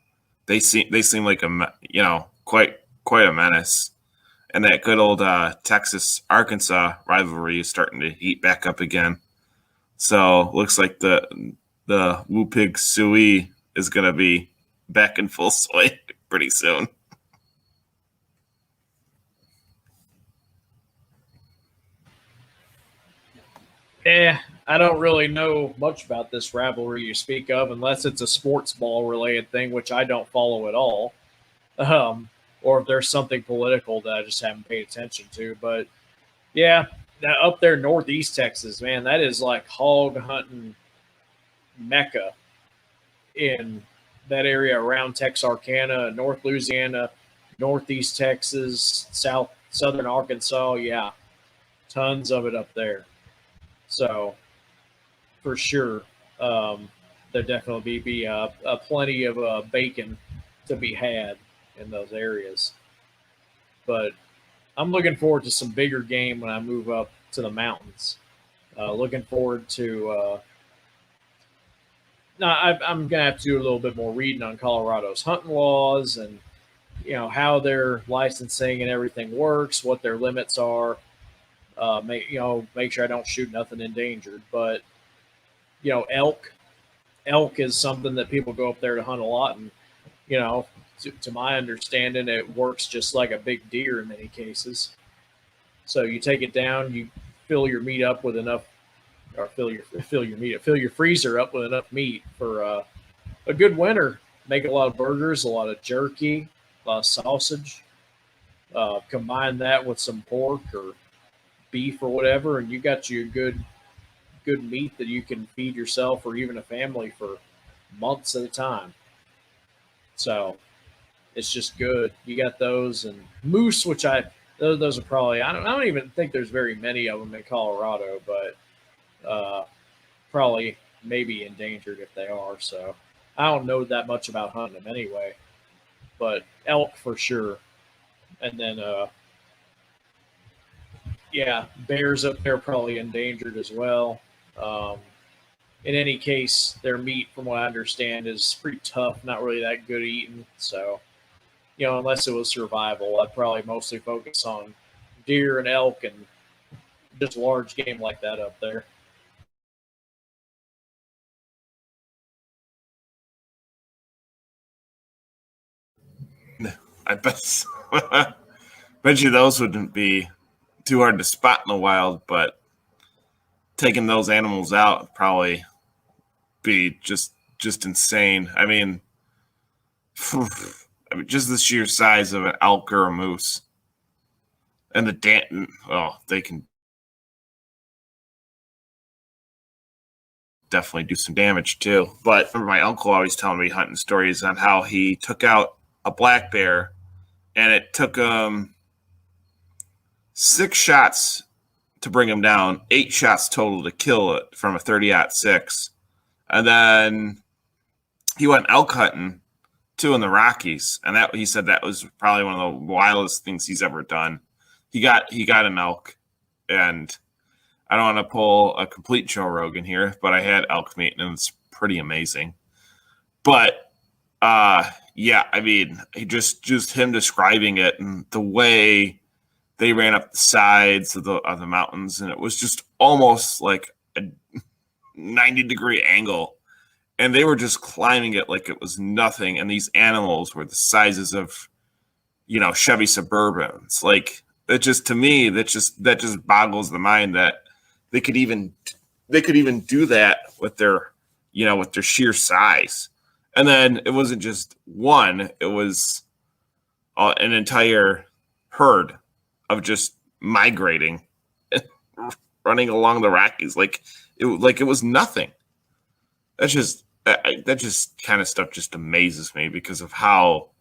they seem like quite a menace. And that good old Texas Arkansas rivalry is starting to heat back up again. So looks like the Woo Pig Suey is going to be back in full swing pretty soon. I don't really know much about this rivalry you speak of, unless it's a sports ball related thing, which I don't follow at all. Um, or if there's something political that I just haven't paid attention to. But yeah, up there northeast Texas, man, that is like hog hunting mecca in that area around Texarkana, North Louisiana, Northeast Texas, Southern Arkansas. Yeah, tons of it up there. So for sure, um, there definitely be plenty of bacon to be had in those areas. But I'm looking forward to some bigger game when I move up to the mountains. Looking forward to. No, I'm gonna have to do a little bit more reading on Colorado's hunting laws and how their licensing and everything works, what their limits are. Make sure I don't shoot nothing endangered. But elk is something that people go up there to hunt a lot, and to my understanding, it works just like a big deer in many cases. So you take it down, you fill your meat up with enough, or fill your freezer up with enough meat for a good winter. Make a lot of burgers, a lot of jerky, a lot of sausage. Combine that with some pork or beef or whatever, and you got you a good meat that you can feed yourself or even a family for months at a time. So it's just good. You got those and moose, which those are probably I don't even think there's very many of them in Colorado, but probably maybe endangered if they are. So I don't know that much about hunting them anyway, but elk for sure. And then yeah, bears up there probably endangered as well. Um, in any case, their meat, from what I understand, is pretty tough, not really that good eating. So, unless it was survival, I'd probably mostly focus on deer and elk and just large game like that up there. I bet bet you those wouldn't be too hard to spot in the wild, but taking those animals out would probably be just insane. I mean, just the sheer size of an elk or a moose, and the they can definitely do some damage too. But I remember my uncle always telling me hunting stories on how he took out a black bear, and it took him 6 shots to bring him down, 8 shots total to kill it from a 30-06. And then he went elk hunting too in the Rockies, and that he said that was probably one of the wildest things he's ever done. He got an elk, and I don't want to pull a complete Joe Rogan here, but I had elk meat, and it's pretty amazing. But yeah, I mean, he just him describing it and the way they ran up the sides of the mountains, and it was just almost like a 90-degree angle, and they were just climbing it like it was nothing. And these animals were the sizes of Chevy Suburbans. Like, that just, to me, that just boggles the mind that they could even do that with their sheer size. And then it wasn't just one; it was an entire herd of just migrating, running along the Rockies like it was nothing. That just kind of stuff just amazes me because of how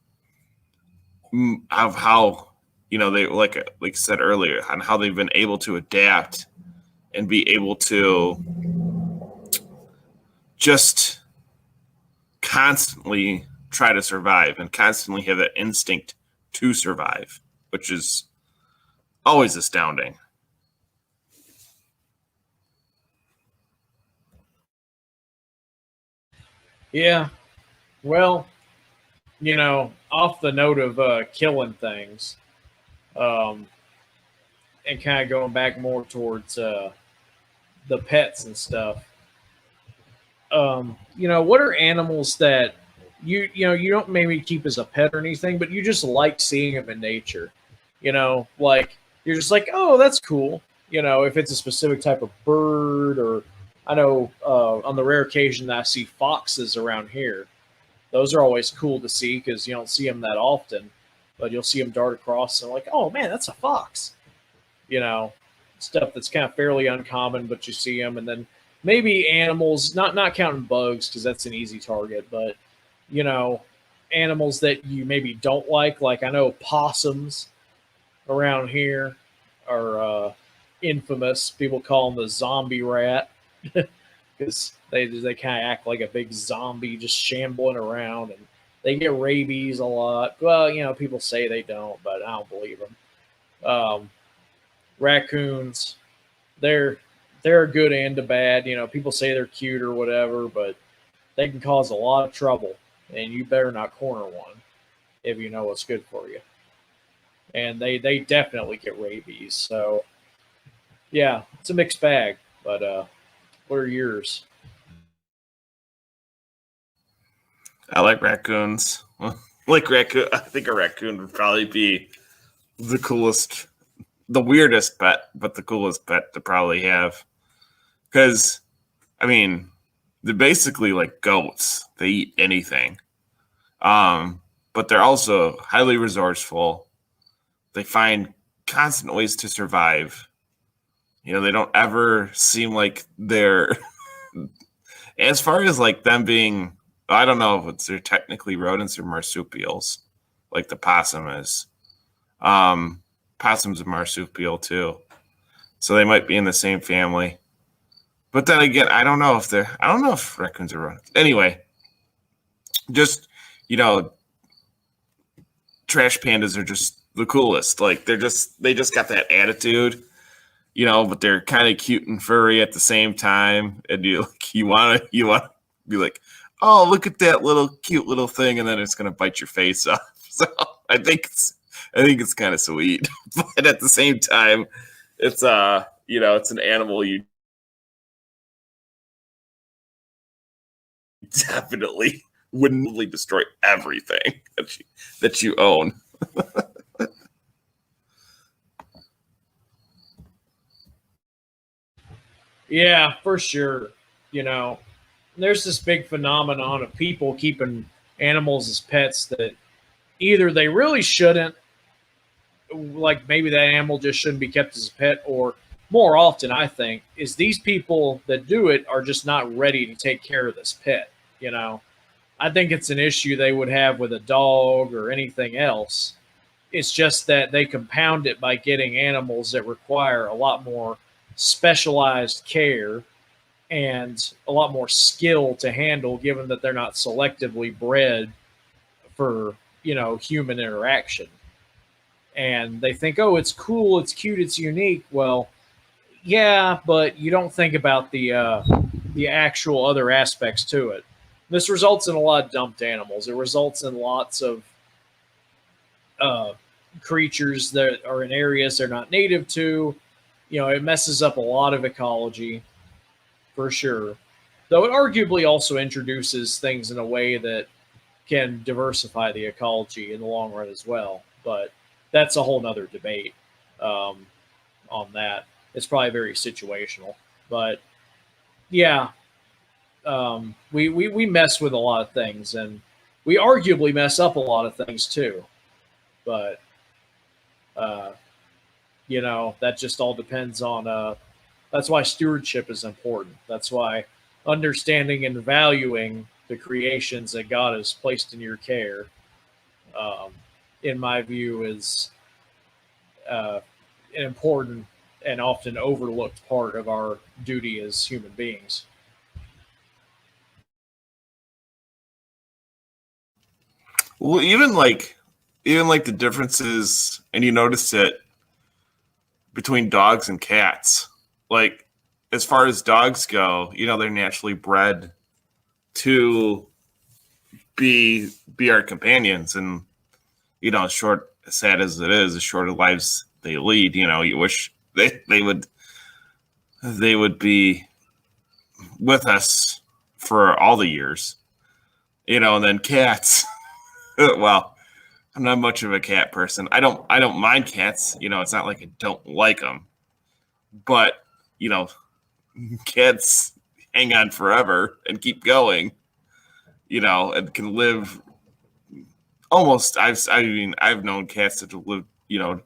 they, like I said earlier, on how they've been able to adapt and be able to just constantly try to survive and constantly have that instinct to survive, which is always astounding. Yeah. Well, off the note of killing things, um, and kind of going back more towards the pets and stuff. What are animals that you don't maybe keep as a pet or anything, but you just like seeing them in nature? Like you're just like, oh, that's cool. If it's a specific type of bird, or I know on the rare occasion that I see foxes around here, those are always cool to see because you don't see them that often, but you'll see them dart across and like, oh man, that's a fox. You know, Stuff that's kind of fairly uncommon, but you see them, and then maybe animals, not counting bugs because that's an easy target, but you know, animals that you maybe don't like. Like I know possums around here are infamous. People call them the zombie rat because they kind of act like a big zombie just shambling around, and they get rabies a lot. Well, people say they don't, but I don't believe them. Raccoons, they're they're good and a bad. People say they're cute or whatever, but they can cause a lot of trouble, and you better not corner one if you know what's good for you. And they definitely get rabies. So yeah, it's a mixed bag. But what are yours? I like raccoons. Like raccoon, I think a raccoon would probably be the coolest, the weirdest pet, but the coolest pet to probably have. Because, I mean, they're basically like goats. They eat anything. But they're also highly resourceful. They find constant ways to survive. They don't ever seem like they're, as far as like them being, I don't know if they're technically rodents or marsupials, like the possum is. Possum's a marsupial too, so they might be in the same family. But then again, I don't know if raccoons are rodents. Anyway, just you know, trash pandas are just the coolest. Like they just got that attitude, but they're kind of cute and furry at the same time, and you want to be like, oh, look at that little cute little thing, and then it's gonna bite your face off. So I think it's I think it's kind of sweet, but at the same time, it's an animal you definitely wouldn't really destroy everything that you own. Yeah, for sure. You know, there's this big phenomenon of people keeping animals as pets that either they really shouldn't, like maybe that animal just shouldn't be kept as a pet, or more often, I think, is these people that do it are just not ready to take care of this pet. You know, I think it's an issue they would have with a dog or anything else. It's just that they compound it by getting animals that require a lot more specialized care and a lot more skill to handle, given that they're not selectively bred for human interaction. And they think, oh, it's cool, it's cute, it's unique. Well, yeah, but you don't think about the actual other aspects to it. This results in a lot of dumped animals. It results in lots of uh, creatures that are in areas they're not native to. It messes up a lot of ecology for sure. Though it arguably also introduces things in a way that can diversify the ecology in the long run as well. But that's a whole nother debate um, on that. It's probably very situational. But yeah, we mess with a lot of things, and we arguably mess up a lot of things too. But uh, that just all depends on. That's why stewardship is important. That's why understanding and valuing the creations that God has placed in your care, um, in my view, is an important and often overlooked part of our duty as human beings. Well, even like the differences, and you notice it between dogs and cats. Like as far as dogs go, they're naturally bred to be our companions, and short sad as it is, the shorter lives they lead. You wish they would be with us for all the years. And then cats. Well, I'm not much of a cat person. I don't mind cats. It's not like I don't like them, but you know, cats hang on forever and keep going. And can live almost. I've known cats that have lived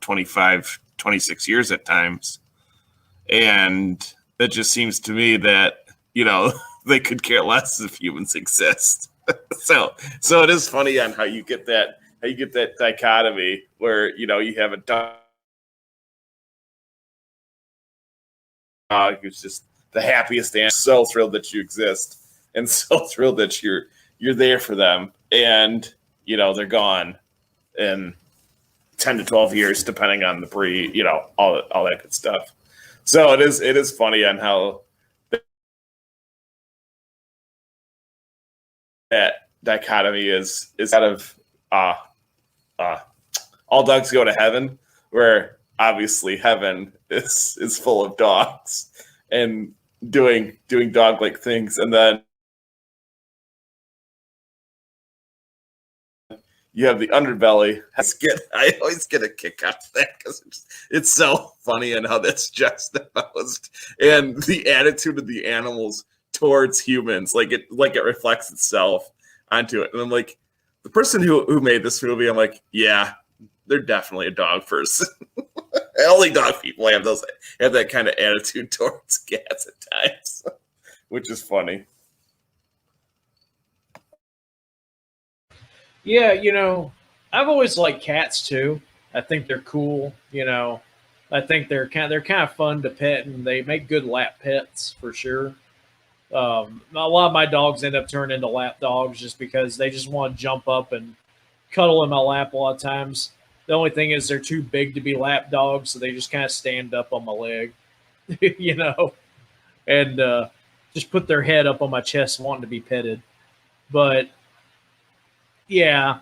25, 26 years at times, and it just seems to me that they could care less if humans exist. So it is funny on how you get that dichotomy where you have a dog who's just the happiest and so thrilled that you exist and so thrilled that you're there for them, and they're gone in 10 to 12 years depending on the breed, all that good stuff. So it is funny on how that dichotomy is out of uh, all dogs go to heaven, where obviously heaven is full of dogs and doing dog like things, and then you have the underbelly. I always get a kick out of that because it's so funny and how that's juxtaposed, and the attitude of the animals towards humans, like it reflects itself onto it. And I'm like, the person who made this movie, I'm like, yeah, they're definitely a dog person. Only dog people have that kind of attitude towards cats at times, which is funny. Yeah, I've always liked cats too. I think they're cool. I think they're kind of fun to pet, and they make good lap pets for sure. A lot of my dogs end up turning into lap dogs just because they just want to jump up and cuddle in my lap a lot of times. The only thing is they're too big to be lap dogs, so they just kind of stand up on my leg, you know, and just put their head up on my chest, wanting to be petted. But yeah,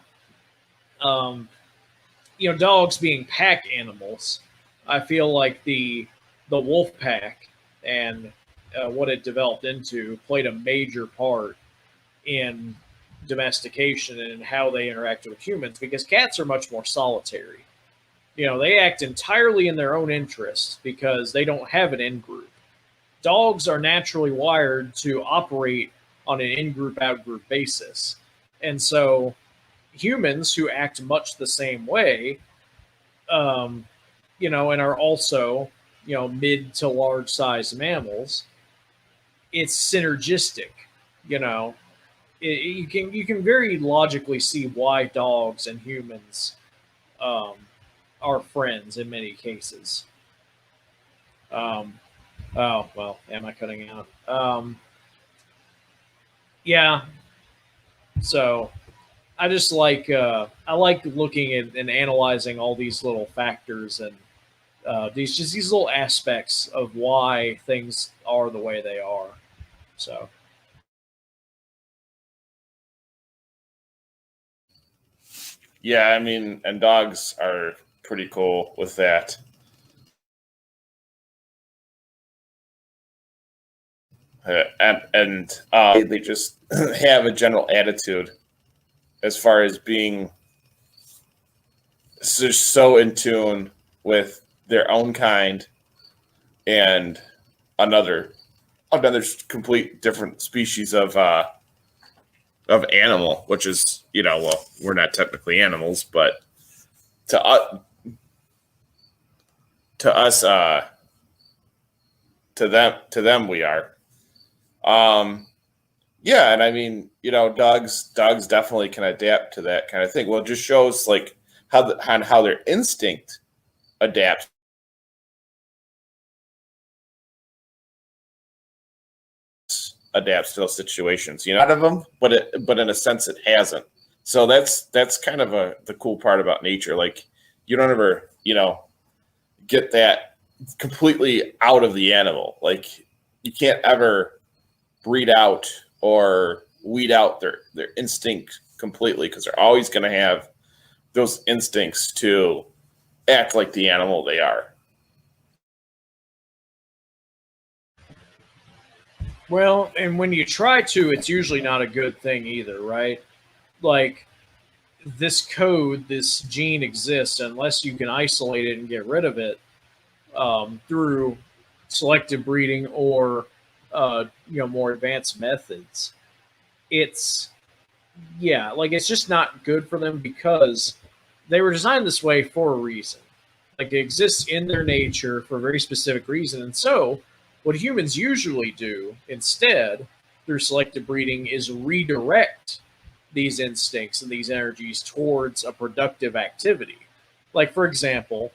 um, dogs being pack animals, I feel like the wolf pack and what it developed into played a major part in domestication and how they interact with humans, because cats are much more solitary. They act entirely in their own interests because they don't have an in group. Dogs are naturally wired to operate on an in group out group basis. And so humans who act much the same way, um, and are also, mid to large size mammals, it's synergistic. You know, you can very logically see why dogs and humans um, are friends in many cases. Um, oh well, am I cutting out? Yeah. So I like looking at and analyzing all these little factors and these little aspects of why things are the way they are. So Yeah, I mean, and dogs are pretty cool with that. And they just have a general attitude as far as being so in tune with their own kind and another another complete different species of animal, which is, well, we're not technically animals, but to us to us to them we are. Um, yeah, and I mean, dogs definitely can adapt to that kind of thing. Well, it just shows like how their instinct adapts adapts to those situations. Out of them, but in a sense, it hasn't. So that's kind of the cool part about nature. Like you don't ever, get that completely out of the animal. Like you can't ever breed out or weed out their instinct completely because they're always going to have those instincts to act like the animal they are. Well, and when you try to, it's usually not a good thing either, right? Like this code, this gene exists unless you can isolate it and get rid of it through selective breeding or more advanced methods. It's yeah, like it's just not good for them because they were designed this way for a reason. Like it exists in their nature for a very specific reason. And so, what humans usually do instead through selective breeding is redirect these instincts and these energies towards a productive activity. Like, for example,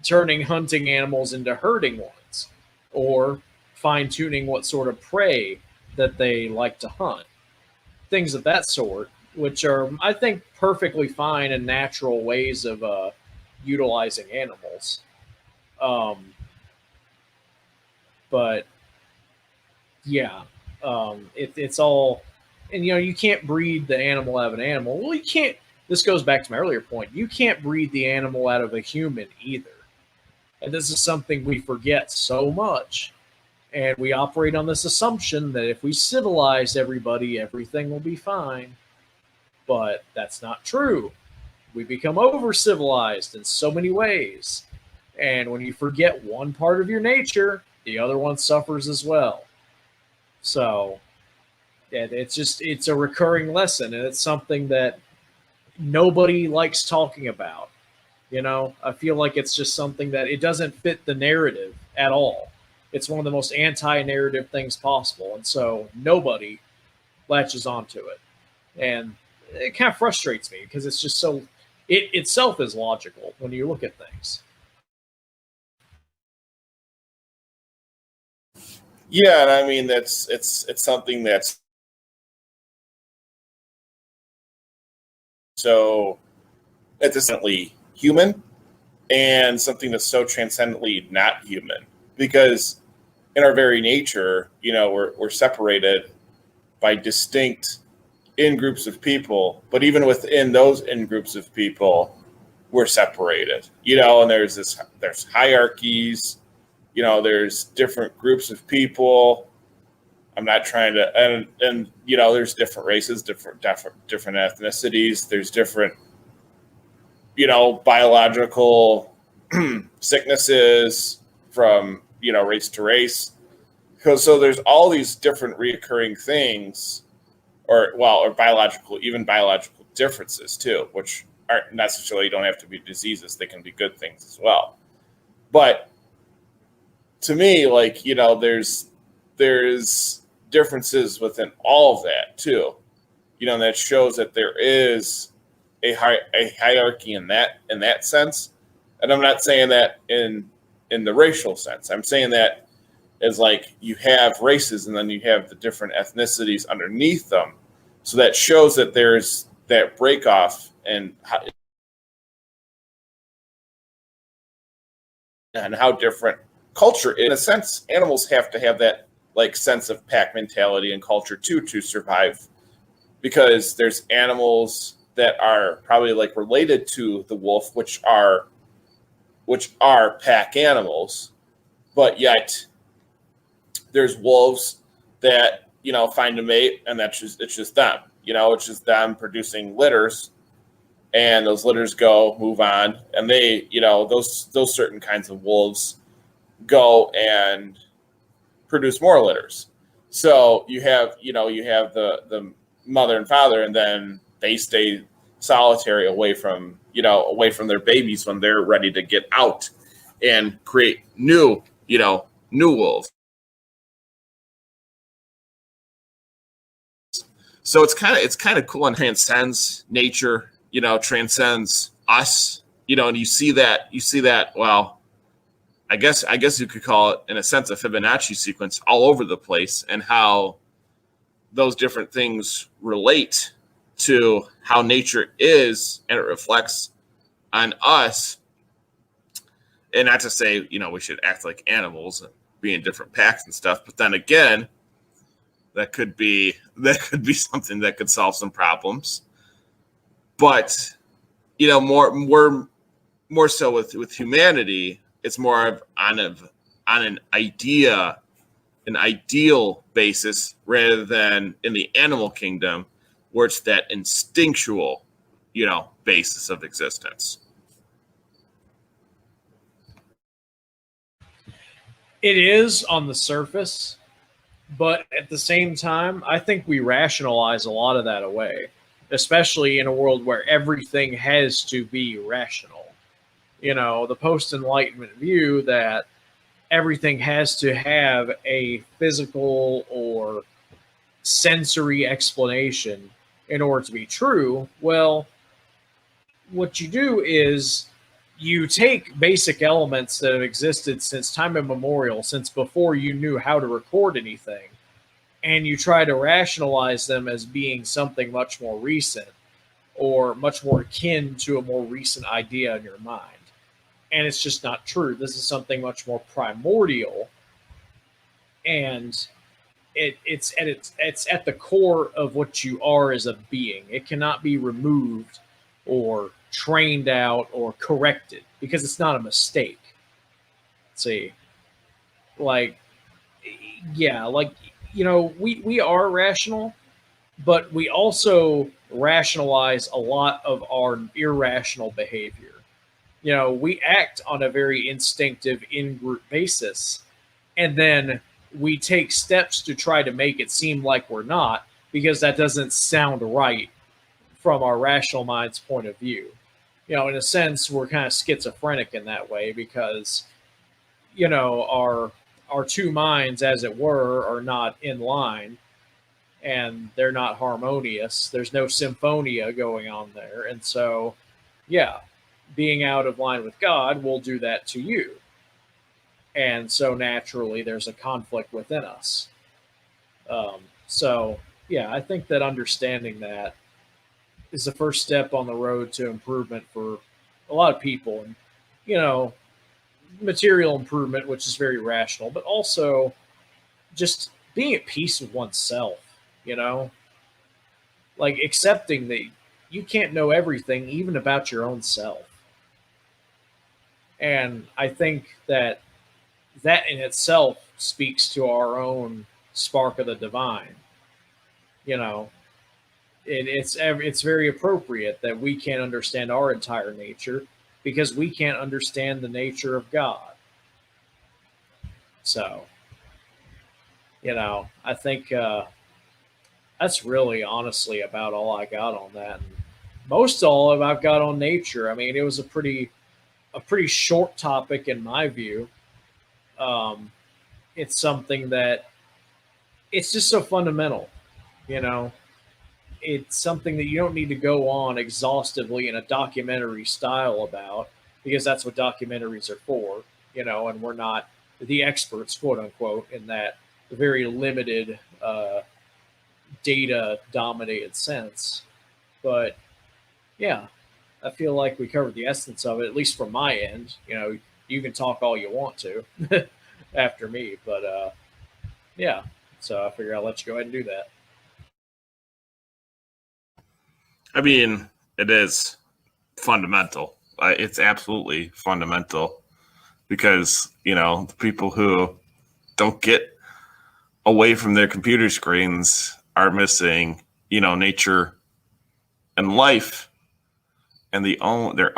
turning hunting animals into herding ones, or fine tuning what sort of prey that they like to hunt. Things of that sort, which are, I think, perfectly fine and natural ways of utilizing animals. Um, but yeah, it's all, and you can't breed the animal out of an animal. Well, you can't. This goes back to my earlier point. You can't breed the animal out of a human either, and this is something we forget so much. And we operate on this assumption that if we civilize everybody, everything will be fine. But that's not true. We become over civilized in so many ways. And when you forget one part of your nature, the other one suffers as well. So it's a recurring lesson, and it's something that nobody likes talking about. I feel like it's just something that it doesn't fit the narrative at all. It's one of the most anti-narrative things possible, and so nobody latches onto it, and it kind of frustrates me because it's just so it itself is logical when you look at things. Yeah, and I mean it's something that's so it's essentially human and something that's so transcendently not human because in our very nature, we're separated by distinct in groups of people, but even within those in groups of people, we're separated. And there's hierarchies. There's different groups of people. I'm not trying to, and there's different races, different ethnicities. There's different, biological sicknesses from race to race. So there's all these different reoccurring things or biological differences too, which aren't necessarily don't have to be diseases. They can be good things as well. But to me, like, there's differences within all of that too. And that shows that there is a hierarchy in that sense. And I'm not saying that in the racial sense. I'm saying that as like you have races and then you have the different ethnicities underneath them. So that shows that there's that break off and how different culture is. In a sense, animals have to have that like sense of pack mentality and culture too to survive because there's animals that are probably like related to the wolf, which are pack animals, but yet there's wolves that find a mate, and it's just them. It's just them producing litters, and those litters move on, and they those certain kinds of wolves go and produce more litters. So you have the mother and father, and then they stay solitary away from their babies when they're ready to get out and create new wolves. So it's kind of cool and transcends nature, transcends us, and you see that. Well, I guess you could call it in a sense a Fibonacci sequence all over the place, and how those different things relate to how nature is, and it reflects on us. And not to say, we should act like animals and be in different packs and stuff, but then again, that could be something that could solve some problems. But more so with humanity, it's more of on an ideal basis rather than in the animal kingdom where it's that instinctual, basis of existence. It is on the surface, but at the same time, I think we rationalize a lot of that away, especially in a world where everything has to be rational. The post Enlightenment view that everything has to have a physical or sensory explanation in order to be true. Well, what you do is you take basic elements that have existed since time immemorial, since before you knew how to record anything, and you try to rationalize them as being something much more recent or much more akin to a more recent idea in your mind. And it's just not true. This is something much more primordial, and it's at the core of what you are as a being. It cannot be removed or trained out or corrected because it's not a mistake. See, like, yeah, like, we are rational, but we also rationalize a lot of our irrational behavior. We act on a very instinctive in group basis, and then we take steps to try to make it seem like we're not, because that doesn't sound right from our rational mind's point of view. In a sense, we're kind of schizophrenic in that way because, our two minds, as it were, are not in line and they're not harmonious. There's no symphonia going on there. And so, yeah, being out of line with God will do that to you. And so naturally, there's a conflict within us. So, yeah, I think that understanding that is the first step on the road to improvement for a lot of people. And, you know, material improvement, which is very rational, but also just being at peace with oneself, you know, like accepting that you can't know everything, even about your own self. And I think that that in itself speaks to our own spark of the divine. You know, it's very appropriate that we can't understand our entire nature because we can't understand the nature of God. So, I think that's really honestly about all I got on that. And most all of I've got on nature. I mean, it was a pretty short topic in my view. Um, it's something that it's just so fundamental, you know. It's something that you don't need to go on exhaustively in a documentary style about because that's what documentaries are for, and we're not the experts, quote unquote, in that very limited data dominated sense. But yeah, I feel like we covered the essence of it, at least from my end. You can talk all you want to after me, but yeah. So I figure I'll let you go ahead and do that. I mean, it is fundamental. It's absolutely fundamental because, the people who don't get away from their computer screens are missing, nature and life and their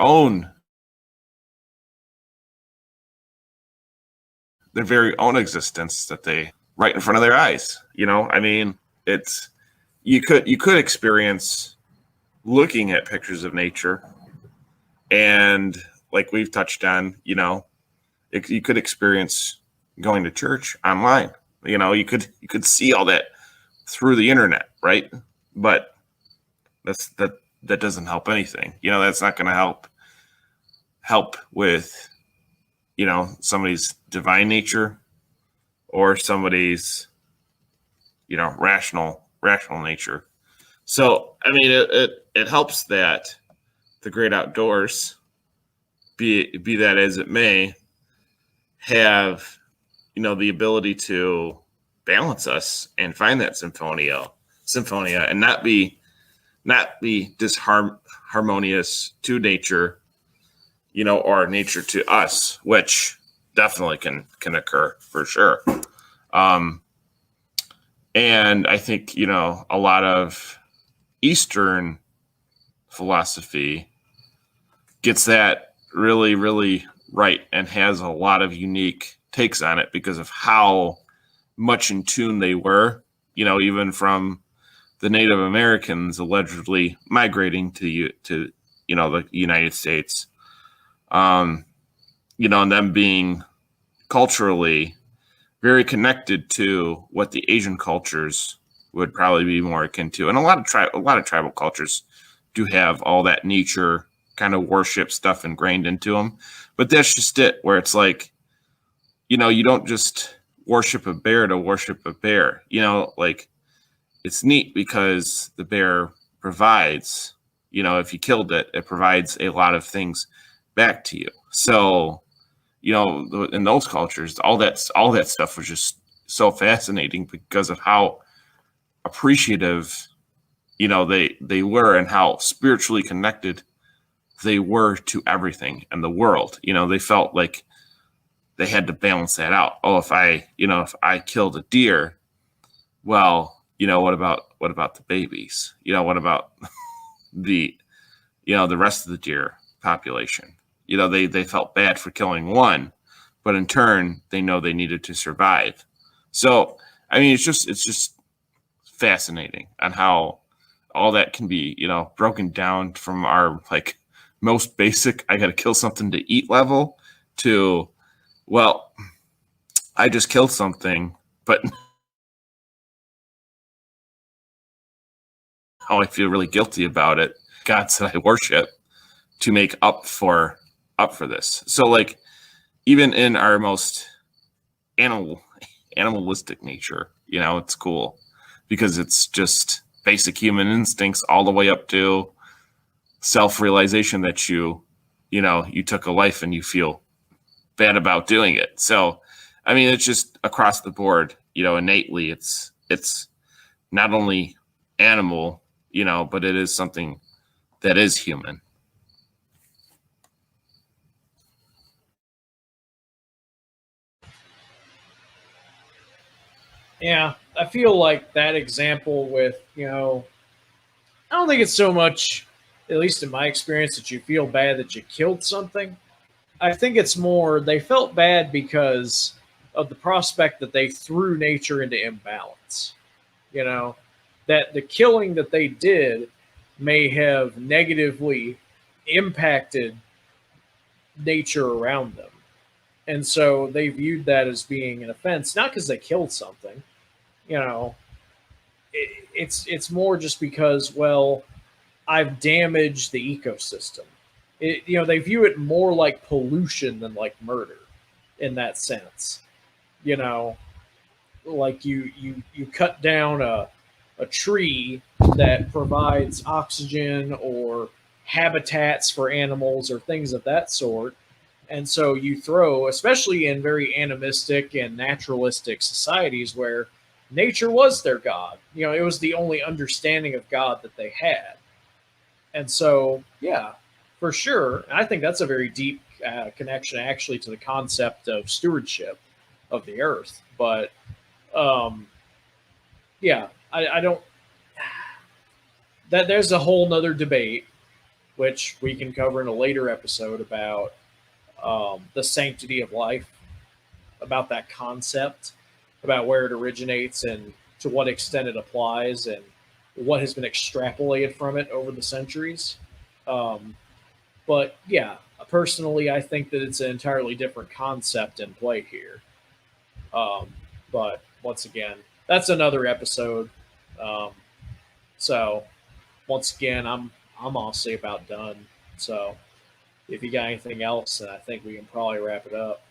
very own existence that they right in front of their eyes. I mean, it's you could experience looking at pictures of nature, and like we've touched on, you could experience going to church online. You could see all that through the internet, right? But that doesn't help anything. That's not going to help with somebody's divine nature or somebody's rational nature. So I mean, it helps that the great outdoors, be that as it may, have the ability to balance us and find that symphonia, and not be disharmonious to nature, or nature to us, which definitely can occur for sure. Um, and I think a lot of Eastern philosophy gets that really, really right and has a lot of unique takes on it because of how much in tune they were, even from the Native Americans allegedly migrating to the United States, and them being culturally very connected to what the Asian cultures would probably be more akin to, and a lot of tribal cultures do have all that nature kind of worship stuff ingrained into them. But that's just it, where it's like, you don't just worship a bear to worship a bear. Like, it's neat because the bear provides, if you killed it, it provides a lot of things back to you. So, in those cultures, all that stuff was just so fascinating because of how appreciative, they were, and how spiritually connected they were to everything in the world. They felt like they had to balance that out. Oh, if I killed a deer, well, what about the babies? What about the the rest of the deer population? They felt bad for killing one, but in turn they know they needed to survive. So I mean, it's just fascinating on how all that can be broken down from our like most basic I got to kill something to eat level to, well, I just killed something, but how I feel really guilty about it. Gods that I worship to make up for this. So like, even in our most animal animalistic nature, it's cool because it's just basic human instincts all the way up to self-realization that you took a life and you feel bad about doing it. So I mean, it's just across the board, innately it's not only animal, but it is something that is human. Yeah, I feel like that example with, I don't think it's so much, at least in my experience, that you feel bad that you killed something. I think it's more they felt bad because of the prospect that they threw nature into imbalance. You know, that the killing that they did may have negatively impacted nature around them. And so they viewed that as being an offense, not because they killed something. You know, it's more just because, well, I've damaged the ecosystem. They view it more like pollution than like murder in that sense. You know, like you cut down a tree that provides oxygen or habitats for animals or things of that sort. And so you throw, especially in very animistic and naturalistic societies where nature was their god, it was the only understanding of God that they had. And so, yeah, for sure. I think that's a very deep connection actually to the concept of stewardship of the earth. But um, yeah, I don't. That there's a whole nother debate, which we can cover in a later episode about the sanctity of life, about that concept, about where it originates and to what extent it applies, and what has been extrapolated from it over the centuries. Um, but yeah, personally, I think that it's an entirely different concept in play here. Um, but once again, that's another episode. Um, so once again, I'm honestly about done. So if you got anything else, then I think we can probably wrap it up.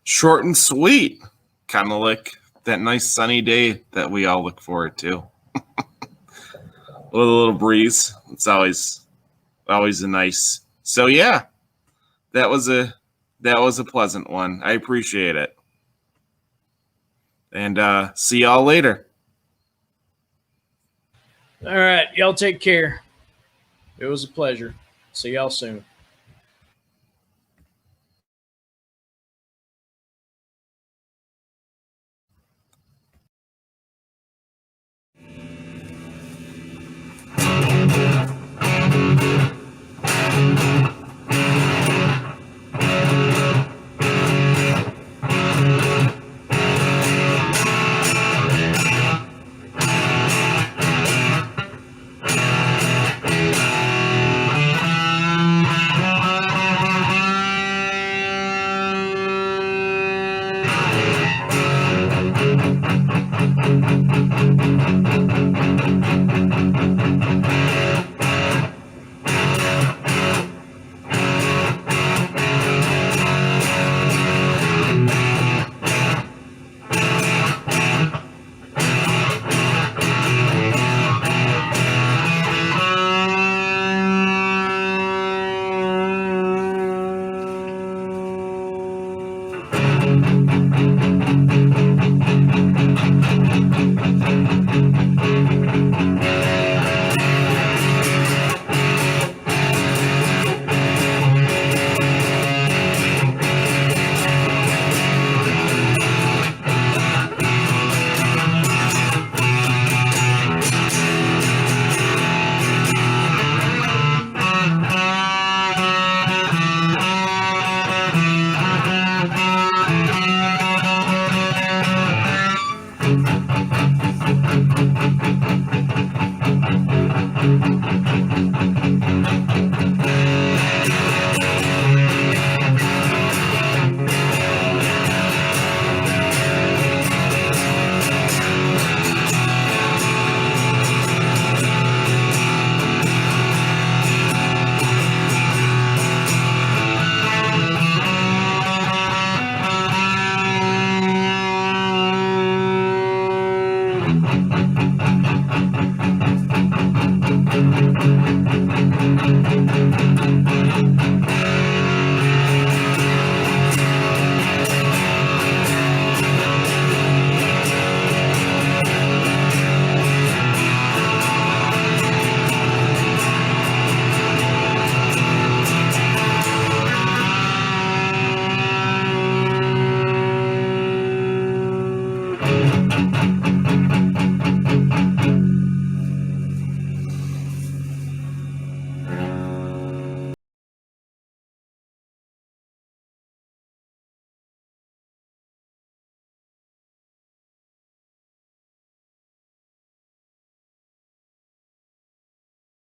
Short and sweet, kind of like that nice sunny day that we all look forward to. with a little breeze. It's always a nice. So yeah, that was a pleasant one. I appreciate it. And see y'all later. All right, y'all take care. It was a pleasure. See y'all soon.